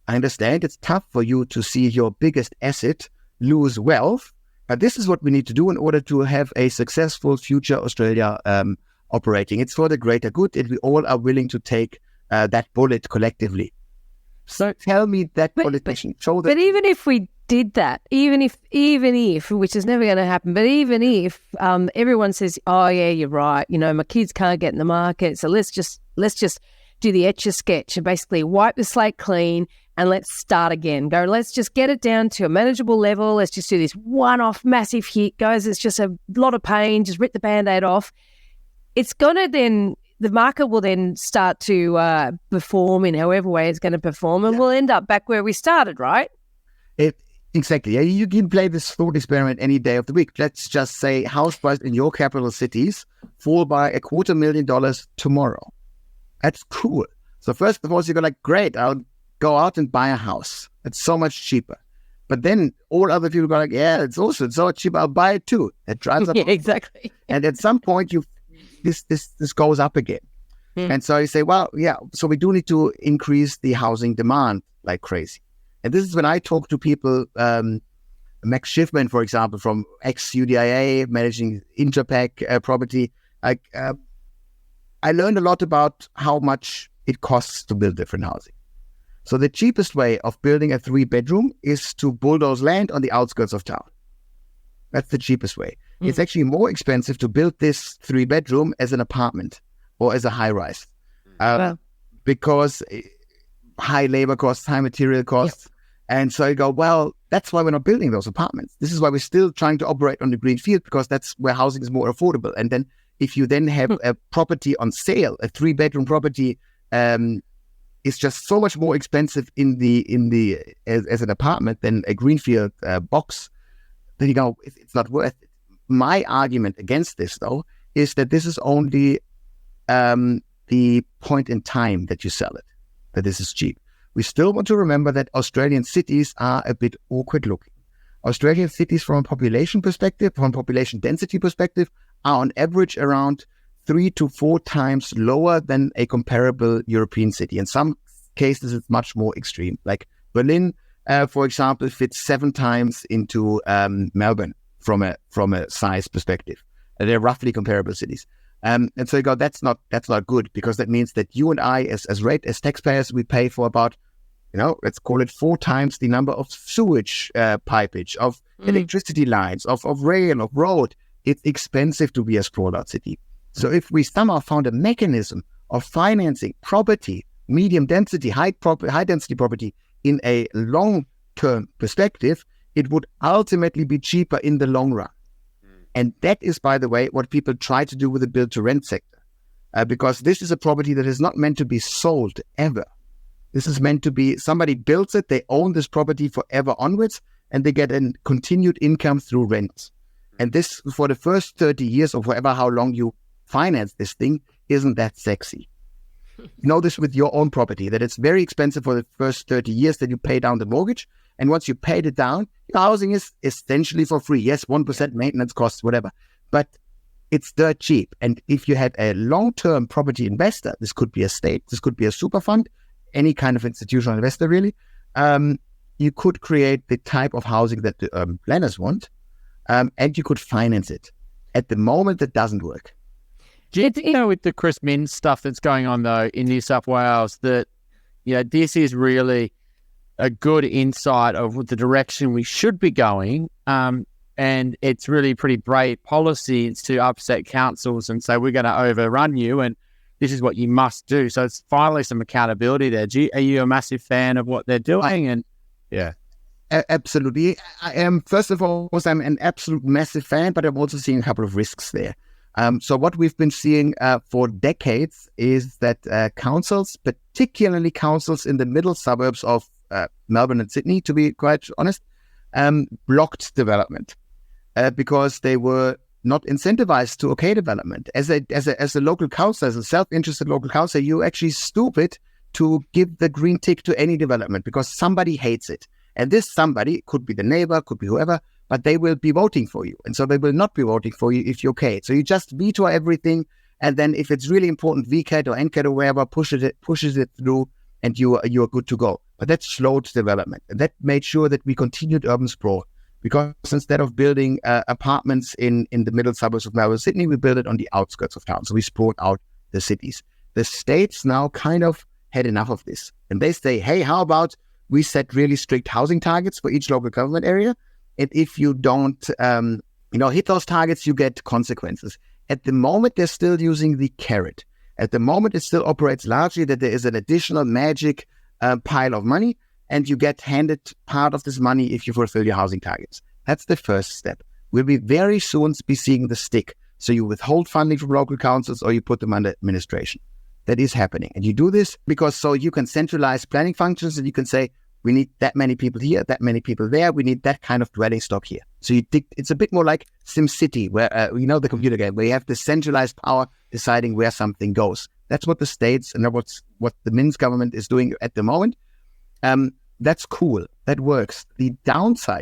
I understand it's tough for you to see your biggest asset lose wealth, but this is what we need to do in order to have a successful future Australia operating. It's for the greater good, and we all are willing to take that bullet collectively. So tell me that politician. But even if we did that, even if, which is never going to happen, but even if everyone says, oh yeah, you're right, my kids can't get in the market, so let's just do the Etch-a-Sketch and basically wipe the slate clean and let's start again. Let's just get it down to a manageable level. Let's just do this one-off massive hit, guys. It's just a lot of pain. Just rip the Band-Aid off. It's going to then, the market will then start to perform in however way it's going to perform, and we'll end up back where we started, right? Exactly. You can play this thought experiment any day of the week. Let's just say house prices in your capital cities fall by $250,000 tomorrow. That's cool. So first of all, you go like, great, I'll go out and buy a house. It's so much cheaper. But then all other people go like, yeah, it's also so cheap, I'll buy it too. It drives up. Yeah, exactly. And at some point, this goes up again. And so you say, well, yeah, so we do need to increase the housing demand like crazy. And this is when I talk to people, Max Schiffman, for example, from ex-UDIA, managing Interpac property. I learned a lot about how much it costs to build different housing. So the cheapest way of building a 3-bedroom is to bulldoze land on the outskirts of town. That's the cheapest way. It's actually more expensive to build this 3-bedroom as an apartment or as a high-rise. Because high labor costs, high material costs. Yep. And so you go, well, that's why we're not building those apartments. This is why we're still trying to operate on the green field, because that's where housing is more affordable. And then if you then have a property on sale, a 3-bedroom property, is just so much more expensive as an apartment than a greenfield box. Then you go, it's not worth it. My argument against this, though, is that this is only the point in time that you sell it, that this is cheap. We still want to remember that Australian cities are a bit awkward looking. Australian cities from a population perspective, from a population density perspective, are on average around 3 to 4 times lower than a comparable European city. In some cases, it's much more extreme. Like Berlin, for example, fits 7 times into Melbourne from a size perspective. They're roughly comparable cities. And so you go, that's not good, because that means that you and I, as taxpayers, we pay for about, let's call it 4 times the number of sewage pipage, of electricity lines, of rail, of road. It's expensive to be a sprawled out city. So if we somehow found a mechanism of financing property, medium density, high density property in a long-term perspective, it would ultimately be cheaper in the long run. And that is, by the way, what people try to do with the build-to-rent sector, because this is a property that is not meant to be sold ever. This is meant to be, somebody builds it, they own this property forever onwards, and they get a continued income through rent. And this, for the first 30 years or forever, how long you finance this thing, isn't that sexy. You know this with your own property, that it's very expensive for the first 30 years that you pay down the mortgage. And once you paid it down, housing is essentially for free. Yes, 1% maintenance costs, whatever. But it's dirt cheap. And if you had a long-term property investor, this could be a state, this could be a super fund, any kind of institutional investor really, you could create the type of housing that the planners want, and you could finance it. At the moment, it doesn't work. Do you think, with the Chris Minns stuff that's going on, though, in New South Wales, that this is really a good insight of the direction we should be going? And it's really pretty brave policy to upset councils and say, we're going to overrun you and this is what you must do. So it's finally some accountability there. Are you a massive fan of what they're doing? And yeah. Absolutely. I am, first of all, I'm an absolute massive fan, but I'm also seeing a couple of risks there. So what we've been seeing for decades is that councils, particularly councils in the middle suburbs of Melbourne and Sydney, to be quite honest, blocked development because they were not incentivized to okay development. As a local council, as a self-interested local council, you're actually stupid to give the green tick to any development because somebody hates it. And this somebody could be the neighbor, could be whoever, but they will be voting for you. And so they will not be voting for you if you're okay. So you just veto everything. And then if it's really important, VCAT or NCAT or wherever pushes it through and you're good to go. But that slowed development. And that made sure that we continued urban sprawl. Because instead of building apartments in the middle suburbs of Melbourne, Sydney, we built it on the outskirts of town. So we sprawled out the cities. The states now kind of had enough of this. And they say, hey, how about we set really strict housing targets for each local government area? And if you don't hit those targets, you get consequences. At the moment, they're still using the carrot. At the moment, it still operates largely that there is an additional magic pile of money, and you get handed part of this money if you fulfill your housing targets. That's the first step. We'll be very soon be seeing the stick. So you withhold funding from local councils or you put them under administration. That is happening. And you do this because so you can centralize planning functions and you can say, we need that many people here, that many people there. We need that kind of dwelling stock here. So it's a bit more like SimCity, where the computer game, where you have the centralized power deciding where something goes. That's what the states and what the Minsk government is doing at the moment. That's cool. That works. The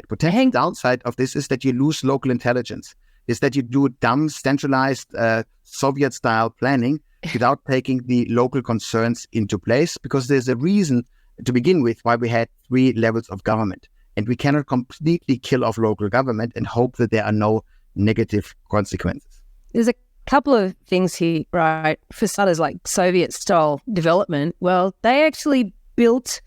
potential downside of this is that you lose local intelligence, is that you do dumb, centralized Soviet-style planning without taking the local concerns into place, because there's a reason to begin with why we had 3 levels of government. And we cannot completely kill off local government and hope that there are no negative consequences. There's a couple of things here, right? For starters, like Soviet-style development, well, they actually built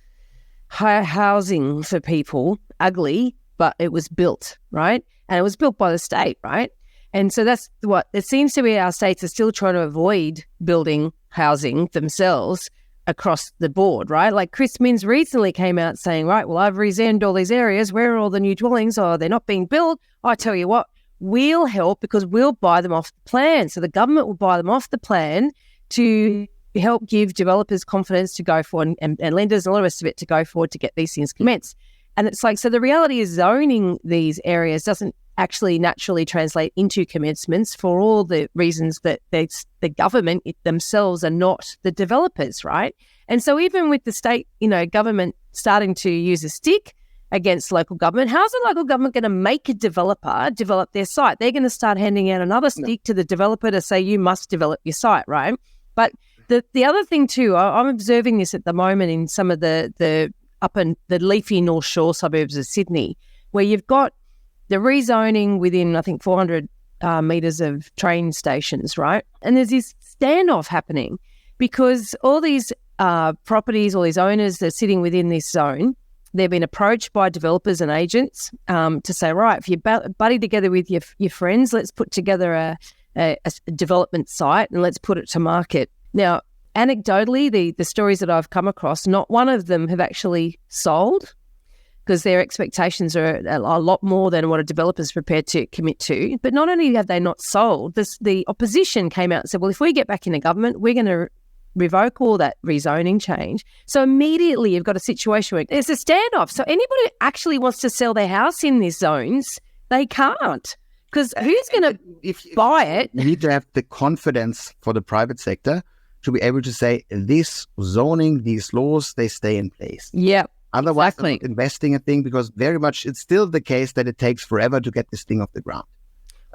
higher housing for people, ugly, but it was built, right? And it was built by the state, right? And so that's what it seems to be. Our states are still trying to avoid building housing themselves across the board, right? Like Chris Minns recently came out saying, right, well, I've rezoned all these areas. Where are all the new dwellings? Oh, they're not being built. I tell you what, we'll help because we'll buy them off the plan. So the government will buy them off the plan to help give developers confidence to go forward and lenders and all the rest of it to go forward to get these things commenced. And it's like, so the reality is zoning these areas doesn't actually naturally translate into commencements for all the reasons that the government themselves are not the developers, right? And so even with the state, government starting to use a stick against local government, how's the local government going to make a developer develop their site? They're going to start handing out another stick to the developer to say, you must develop your site, right? But the other thing too, I'm observing this at the moment in some of the up in the leafy North Shore suburbs of Sydney, where you've got the rezoning within, I think, 400 metres of train stations, right? And there's this standoff happening because all these properties, all these owners that are sitting within this zone, they've been approached by developers and agents to say, right, if you buddy together with your friends, let's put together a development site and let's put it to market. Now, anecdotally, the stories that I've come across, not one of them have actually sold because their expectations are a lot more than what a developer's prepared to commit to. But not only have they not sold, the opposition came out and said, well, if we get back into government, we're going to revoke all that rezoning change. So immediately you've got a situation where there's a standoff. So anybody who actually wants to sell their house in these zones, they can't. Because who's going to buy it? You need to have the confidence for the private sector to be able to say, this zoning, these laws, they stay in place. Yeah. Otherwise, exactly. I'm not investing a thing because very much it's still the case that it takes forever to get this thing off the ground.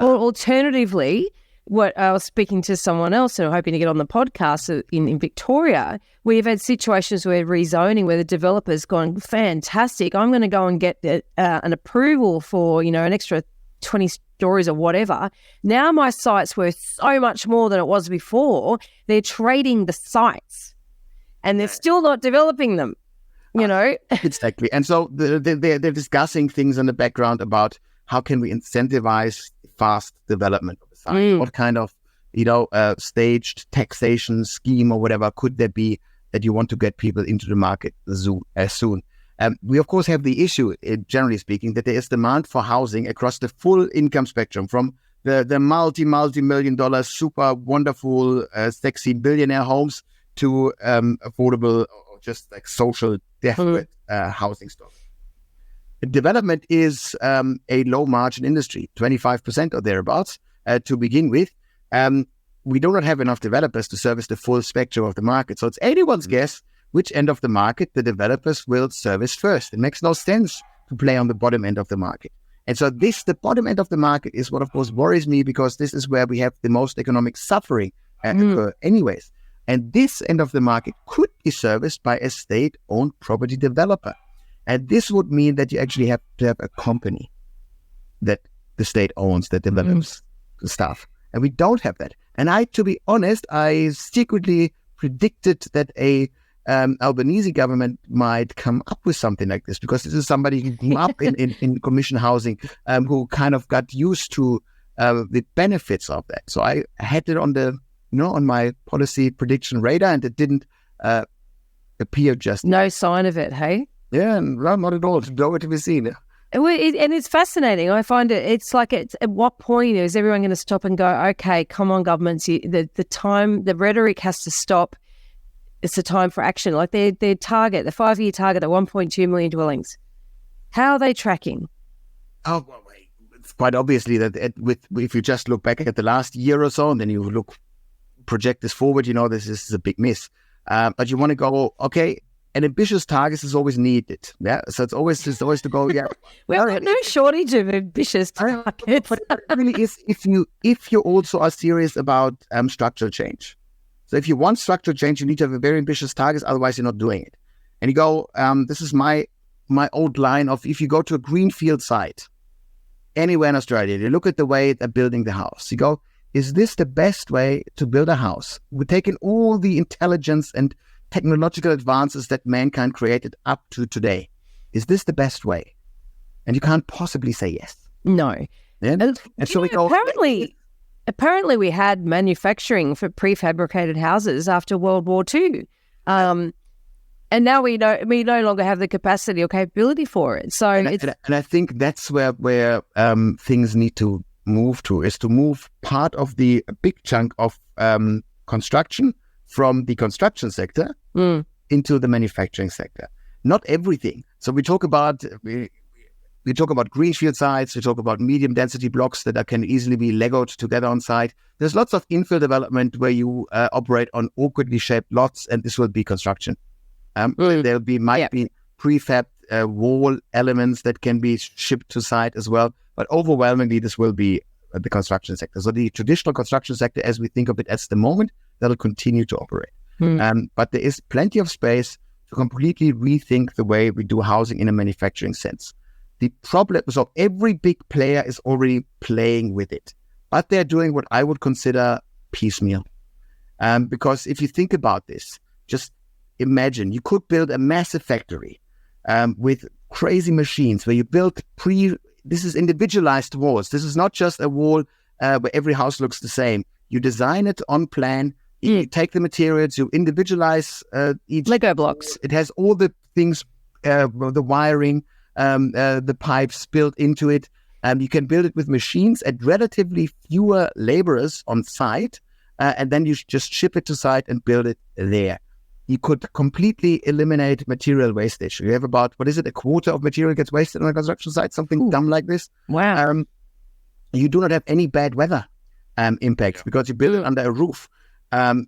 Or alternatively, what I was speaking to someone else and I'm hoping to get on the podcast in Victoria, we've had situations where rezoning, where the developer's gone, fantastic, I'm going to go and get an approval for, an extra 20 stories or whatever. Now my site's worth so much more than it was before. They're trading the sites and they're still not developing them, Exactly. And so they're discussing things in the background about how can we incentivize fast development of the site? What kind of, staged taxation scheme or whatever could there be that you want to get people into the market soon? We, of course, have the issue, generally speaking, that there is demand for housing across the full income spectrum, from the multi-million dollar, super wonderful, sexy billionaire homes to affordable or just like social desperate housing stock. Development is a low margin industry, 25% or thereabouts to begin with. We do not have enough developers to service the full spectrum of the market. So it's anyone's guess which end of the market the developers will service first. It makes no sense to play on the bottom end of the market. And so the bottom end of the market is what, of course, worries me, because this is where we have the most economic suffering occur anyways. And this end of the market could be serviced by a state-owned property developer. And this would mean that you actually have to have a company that the state owns that develops the stuff. And we don't have that. And to be honest, I secretly predicted that a Albanese government might come up with something like this, because this is somebody who grew up in commission housing, who kind of got used to the benefits of that. So I had it on on my policy prediction radar, and it didn't appear just. No sign of it, hey? Yeah, not at all. Nowhere to be seen. And it's fascinating. I find it's like, at what point is everyone going to stop and go, okay, come on, governments, the rhetoric has to stop. It's a time for action. Like their target, the 5-year target at 1.2 million dwellings. How are they tracking? Oh, well, it's quite obviously that if you just look back at the last year or so, and then you project this forward, this is a big miss. But you want to go, okay, an ambitious target is always needed. Yeah, so it's always to go. Yeah, well, no shortage of ambitious targets. But it really is if you also are serious about structural change. So if you want structural change, you need to have a very ambitious targets. Otherwise, you're not doing it. And you go. This is my old line of, if you go to a greenfield site anywhere in Australia, you look at the way they're building the house. You go, is this the best way to build a house? We're taking all the intelligence and technological advances that mankind created up to today. Is this the best way? And you can't possibly say yes. No. Yeah? And so we go. Apparently we had manufacturing for prefabricated houses after World War II. And now we no longer have the capacity or capability for it. So and I think that's where things need to move to, is to move part of the big chunk of construction from the construction sector into the manufacturing sector. Not everything. So we talk about greenfield sites, we talk about medium density blocks that can easily be Legoed together on site. There's lots of infill development where you operate on awkwardly shaped lots, and this will be construction. There might be prefab wall elements that can be shipped to site as well, but overwhelmingly this will be the construction sector. So the traditional construction sector, as we think of it at the moment, that'll continue to operate. But there is plenty of space to completely rethink the way we do housing in a manufacturing sense. The problem is, every big player is already playing with it, but they're doing what I would consider piecemeal. Because if you think about this, just imagine you could build a massive factory with crazy machines where you build this is individualized walls. This is not just a wall where every house looks the same. You design it on plan. You take the materials, you individualize each Lego blocks. It has all the things, the wiring, the pipes built into it. You can build it with machines at relatively fewer laborers on site, and then you just ship it to site and build it there. You could completely eliminate material wastage. You have about, a quarter of material gets wasted on a construction site, something dumb like this. Wow. You do not have any bad weather impacts because you build it under a roof.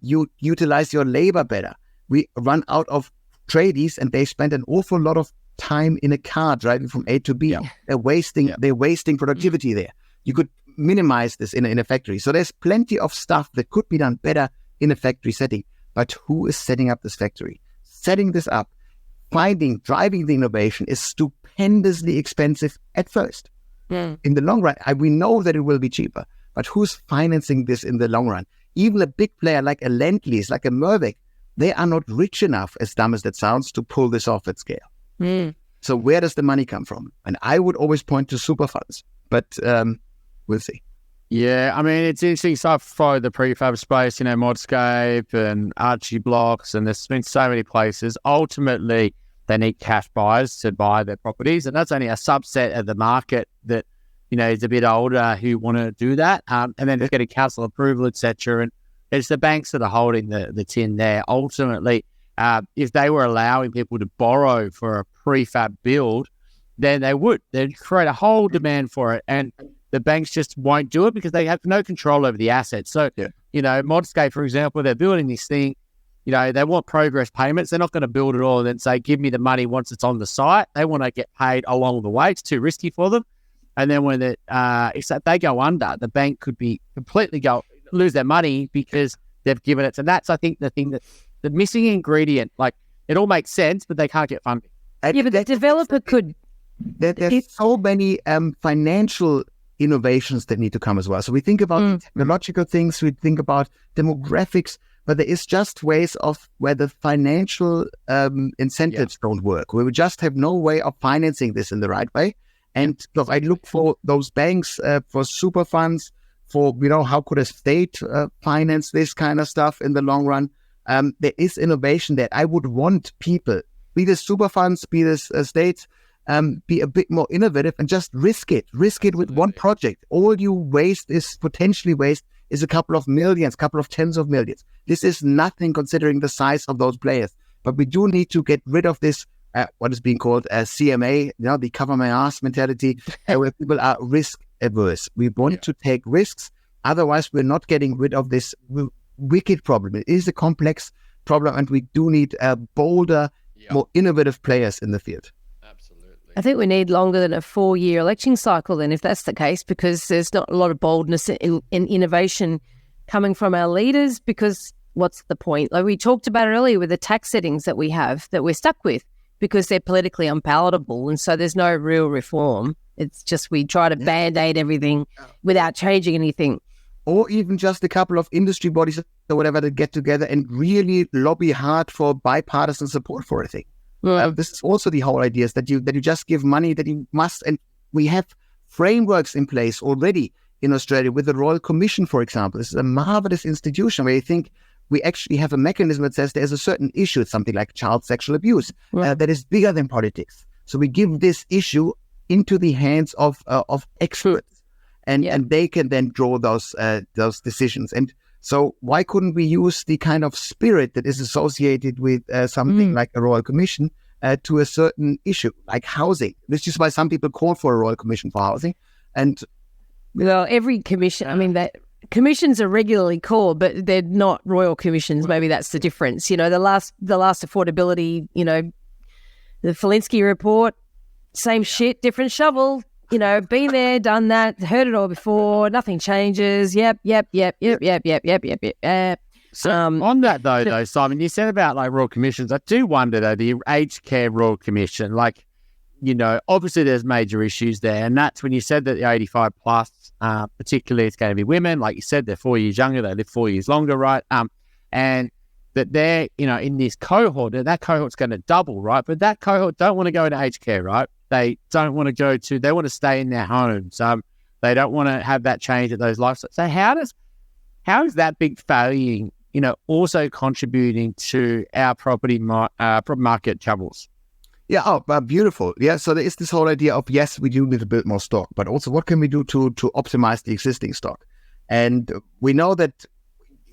You utilize your labor better. We run out of tradies, and they spend an awful lot of time in a car driving from A to B. Yeah. They're wasting productivity there. You could minimize this in a factory. So there's plenty of stuff that could be done better in a factory setting. But who is setting up this factory? Setting this up, driving the innovation is stupendously expensive at first. In the long run, we know that it will be cheaper, but who's financing this in the long run? Even a big player like a Lend-Lease, like a Mervik, they are not rich enough, as dumb as that sounds, to pull this off at scale. So where does the money come from? And I would always point to super funds. but we'll see. Yeah, I mean, it's interesting. So I've followed the prefab space, Modscape and Archie Blocks, and there's been so many places. Ultimately, they need cash buyers to buy their properties, and that's only a subset of the market that, is a bit older who want to do that. And then it's getting council approval, etc. And it's the banks that are holding the tin there. Ultimately, if they were allowing people to borrow for a prefab build, then they'd create a whole demand for it. And the banks just won't do it because they have no control over the assets. So, Modscape, for example, they're building this thing, they want progress payments. They're not going to build it all and then say, give me the money once it's on the site. They want to get paid along the way. It's too risky for them. And then when if they go under, the bank could be completely lose their money because they've given it. So that's, I think, the thing the missing ingredient. Like, it all makes sense, but they can't get funding. Yeah, but the developer could. There's so many financial innovations that need to come as well. So we think about technological things, we think about demographics, but there is just ways of where the financial incentives don't work, where we just have no way of financing this in the right way. And look, I look for those banks, for super funds, for, how could a state finance this kind of stuff in the long run? There is innovation that I would want people, be this super funds, be this states, be a bit more innovative and just risk it with one project. All you potentially waste is a couple of millions, couple of tens of millions. This is nothing considering the size of those players. But we do need to get rid of this, what is being called CMA, the cover my ass mentality, where people are risk averse. We want to take risks. Otherwise, we're not getting rid of this wicked problem. It is a complex problem, and we do need bolder, more innovative players in the field. I think we need longer than a 4-year election cycle then, if that's the case, because there's not a lot of boldness in innovation coming from our leaders, because what's the point? Like we talked about earlier with the tax settings that we have that we're stuck with because they're politically unpalatable, and so there's no real reform. It's just we try to band-aid everything without changing anything. Or even just a couple of industry bodies or whatever that get together and really lobby hard for bipartisan support for a thing. This is also the whole idea, is that you just give money, that you must, and we have frameworks in place already in Australia with the Royal Commission, for example. This is a marvelous institution where you think we actually have a mechanism that says there's a certain issue, something like child sexual abuse, that is bigger than politics. So we give this issue into the hands of experts, and they can then draw those decisions. And so why couldn't we use the kind of spirit that is associated with something like a Royal Commission to a certain issue, like housing? This is why some people call for a Royal Commission for housing. And well, every commission, commissions are regularly called, but they're not royal commissions. Maybe that's the difference. The last affordability, the Felinski report, same shit, different shovel. Been there, done that, heard it all before, nothing changes. Yep. So on that though, Simon, you said about like royal commissions. I do wonder though, the aged care royal commission, obviously there's major issues there. And that's when you said that the 85 plus, particularly it's going to be women, like you said, they're 4 years younger, they live 4 years longer, right? And that they're, in this cohort, and that cohort's going to double, right? But that cohort don't want to go into aged care, right? They don't want to they want to stay in their homes. They don't want to have that change at those lifestyles. So how is that big failing, also contributing to our property market troubles? Yeah, beautiful. Yeah, so there is this whole idea of, yes, we do need to build more stock, but also what can we do to optimize the existing stock? And we know that,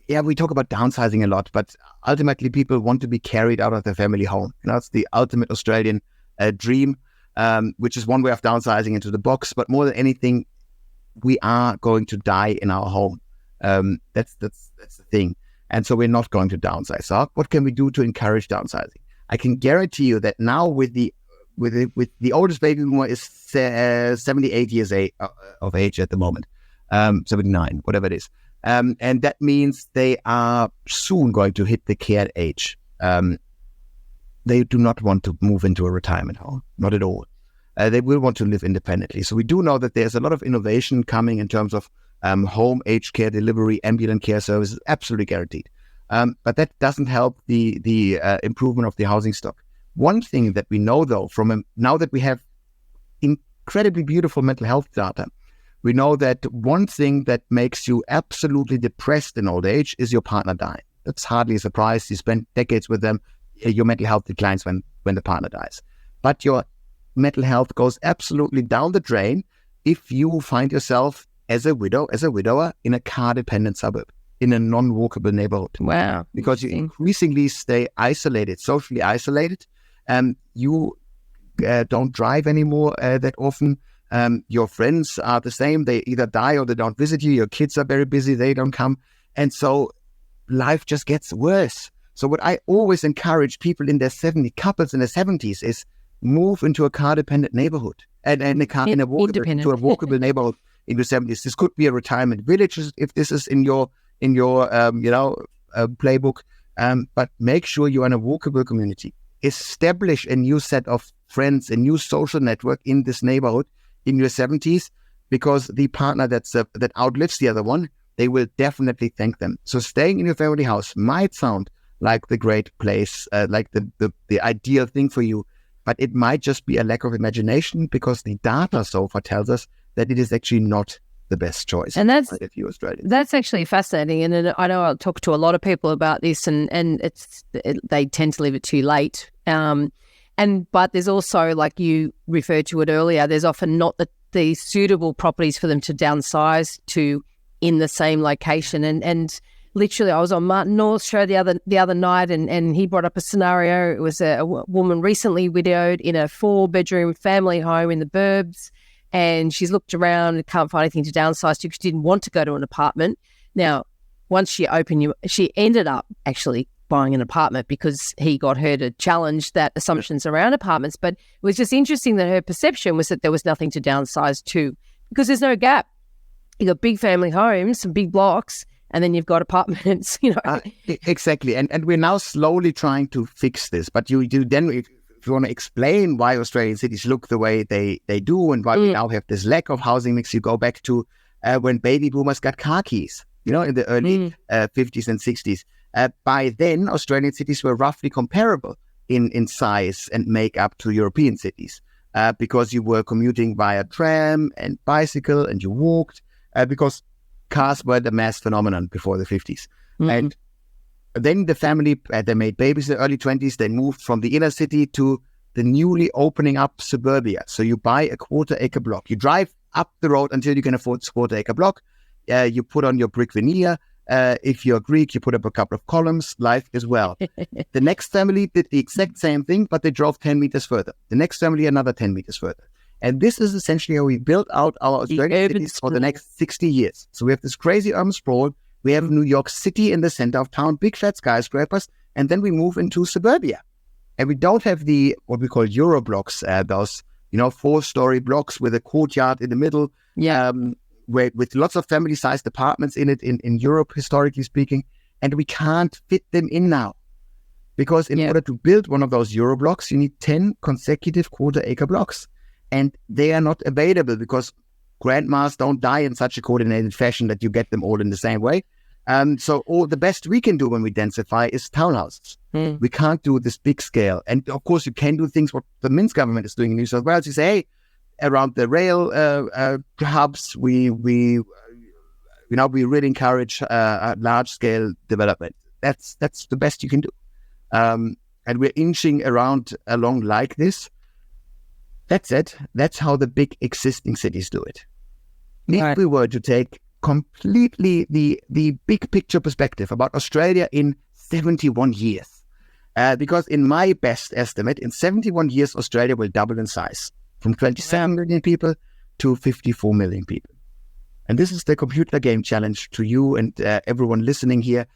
we talk about downsizing a lot, but ultimately people want to be carried out of their family home. It's the ultimate Australian dream. Which is one way of downsizing into the box. But more than anything, we are going to die in our home. That's the thing. And so we're not going to downsize. So what can we do to encourage downsizing? I can guarantee you that now with the oldest baby boomer is 78 years of age at the moment, 79, whatever it is. And that means they are soon going to hit the care age. They do not want to move into a retirement home, not at all. They will want to live independently. So we do know that there's a lot of innovation coming in terms of home aged care delivery, ambulance care services, absolutely guaranteed. But that doesn't help the improvement of the housing stock. One thing that we know, though, now that we have incredibly beautiful mental health data, We know that one thing that makes you absolutely depressed in old age is your partner dying. That's hardly a surprise. You spend decades with them. Your mental health declines when the partner dies. But your mental health goes absolutely down the drain if you find yourself as a widower in a car-dependent suburb, in a non-walkable neighborhood. Wow. Because you increasingly stay isolated, socially isolated. You don't drive anymore that often. Your friends are the same. They either die or they don't visit you. Your kids are very busy. They don't come. And so life just gets worse. So what I always encourage people in their 70s, couples in their 70s, is move into a car-dependent neighborhood and a walkable neighborhood in your 70s. This could be a retirement village if this is in your playbook. But make sure you're in a walkable community. Establish a new set of friends, a new social network in this neighborhood in your 70s, because the partner that outlives the other one, they will definitely thank them. So staying in your family house might sound like the great place, like the ideal thing for you, but it might just be a lack of imagination, because the data so far tells us that it is actually not the best choice. And that's Australians. That's actually fascinating. And I know I'll talk to a lot of people about this, and they tend to leave it too late. But there's also, like you referred to it earlier, there's often not the suitable properties for them to downsize to in the same location. And literally, I was on Martin North's show the other night, and he brought up a scenario. It was a woman recently widowed in a 4-bedroom family home in the burbs, and she's looked around and can't find anything to downsize to because she didn't want to go to an apartment. Now, once she ended up actually buying an apartment because he got her to challenge that assumptions around apartments. But it was just interesting that her perception was that there was nothing to downsize to, because there's no gap. You've got big family homes, some big blocks, and then you've got apartments, Exactly. And we're now slowly trying to fix this. But you then, if you want to explain why Australian cities look the way they do, and why we now have this lack of housing mix, you go back to when baby boomers got car keys, in the early 50s and 60s. By then, Australian cities were roughly comparable in size and makeup to European cities, because you were commuting via tram and bicycle, and you walked, because cars were the mass phenomenon before the 50s. And then the family, they made babies in the early 20s. They moved from the inner city to the newly opening up suburbia. So you buy a 1/4-acre block. You drive up the road until you can afford this 1/4-acre block. You put on your brick veneer. If you're Greek, you put up a couple of columns. Life is well. The next family did the exact same thing, but they drove 10 meters further. The next family, another 10 meters further. And this is essentially how we built out our Australian cities for the next 60 years. So we have this crazy urban sprawl. We have New York City in the center of town, big fat skyscrapers, and then we move into suburbia. And we don't have what we call Euro blocks, those 4-story blocks with a courtyard in the middle. Yeah. With lots of family-sized apartments in it in Europe, historically speaking, and we can't fit them in now. Because in order to build one of those Euro blocks, you need 10 consecutive 1/4-acre blocks. And they are not available because grandmas don't die in such a coordinated fashion that you get them all in the same way. So all the best we can do when we densify is townhouses. We can't do this big scale. And of course, you can do things what the Minsk government is doing in New South Wales. You say, hey, around the rail hubs, we really encourage large scale development. That's the best you can do, and we're inching along like this. That's it. That's how the big existing cities do it. If we were to take completely the big picture perspective about Australia in 71 years, because in my best estimate, in 71 years, Australia will double in size. From 27 million people to 54 million people. And this is the computer game challenge to you and everyone listening here.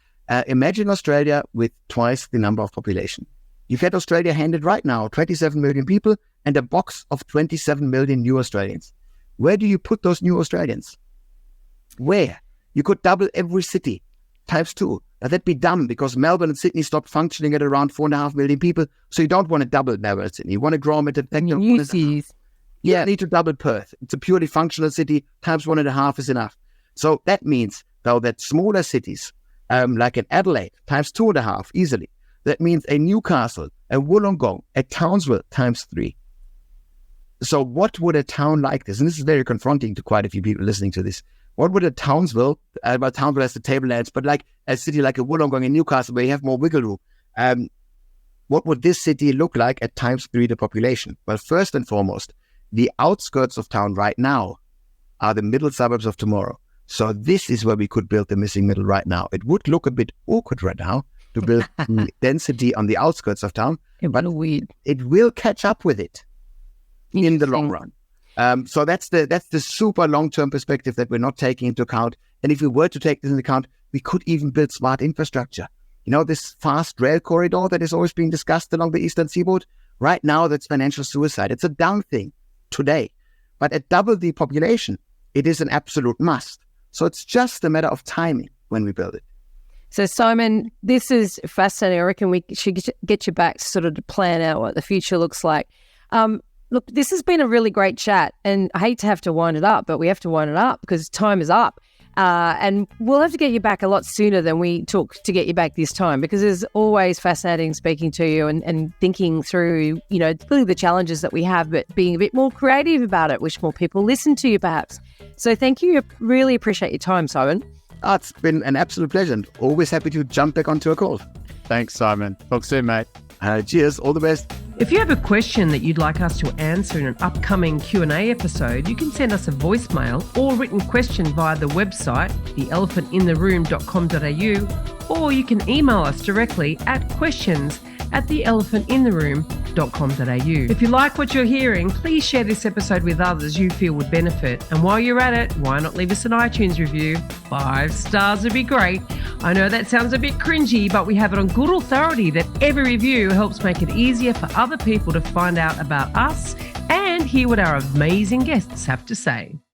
Imagine Australia with twice the number of population. You get Australia handed right now 27 million people and a box of 27 million new Australians. Where do you put those new Australians? Where? You could double every city times 2. Now that'd be dumb, because Melbourne and Sydney stopped functioning at around 4.5 million people. So you don't want to double Melbourne and Sydney. You want to grow them at new cities. You need to double Perth. It's a purely functional city. Times 1.5 is enough. So that means, though, that smaller cities, like an Adelaide, times 2.5 easily. That means a Newcastle, a Wollongong, a Townsville, times 3. So what would a town like this, and this is very confronting to quite a few people listening to this, what would a Townsville has the tablelands, but like a city like a Wollongong in Newcastle where you have more wiggle room, what would this city look like at times 3 the population? Well, first and foremost, the outskirts of town right now are the middle suburbs of tomorrow. So this is where we could build the missing middle right now. It would look a bit awkward right now to build density on the outskirts of town, but it will catch up with it in the long run. So that's the super long-term perspective that we're not taking into account. And if we were to take this into account, we could even build smart infrastructure. This fast rail corridor that is always being discussed along the eastern seaboard, right now that's financial suicide. It's a down thing today. But at double the population, it is an absolute must. So it's just a matter of timing when we build it. So, Simon, this is fascinating. I reckon we should get you back sort of to plan out what the future looks like. Look, this has been a really great chat, and I hate to have to wind it up, but we have to wind it up because time is up. And we'll have to get you back a lot sooner than we took to get you back this time, because it's always fascinating speaking to you and thinking through, really the challenges that we have, but being a bit more creative about it, wish more people listen to you perhaps. So thank you. Really appreciate your time, Simon. Oh, it's been an absolute pleasure, and always happy to jump back onto a call. Thanks, Simon. Talk soon, mate. Cheers. All the best. If you have a question that you'd like us to answer in an upcoming Q&A episode, you can send us a voicemail or written question via the website, theelephantintheroom.com.au, or you can email us directly at questions@theelephantintheroom.com.au. If you like what you're hearing, please share this episode with others you feel would benefit. And while you're at it, why not leave us an iTunes review? 5 stars would be great. I know that sounds a bit cringy, but we have it on good authority that every review helps make it easier for other people to find out about us and hear what our amazing guests have to say.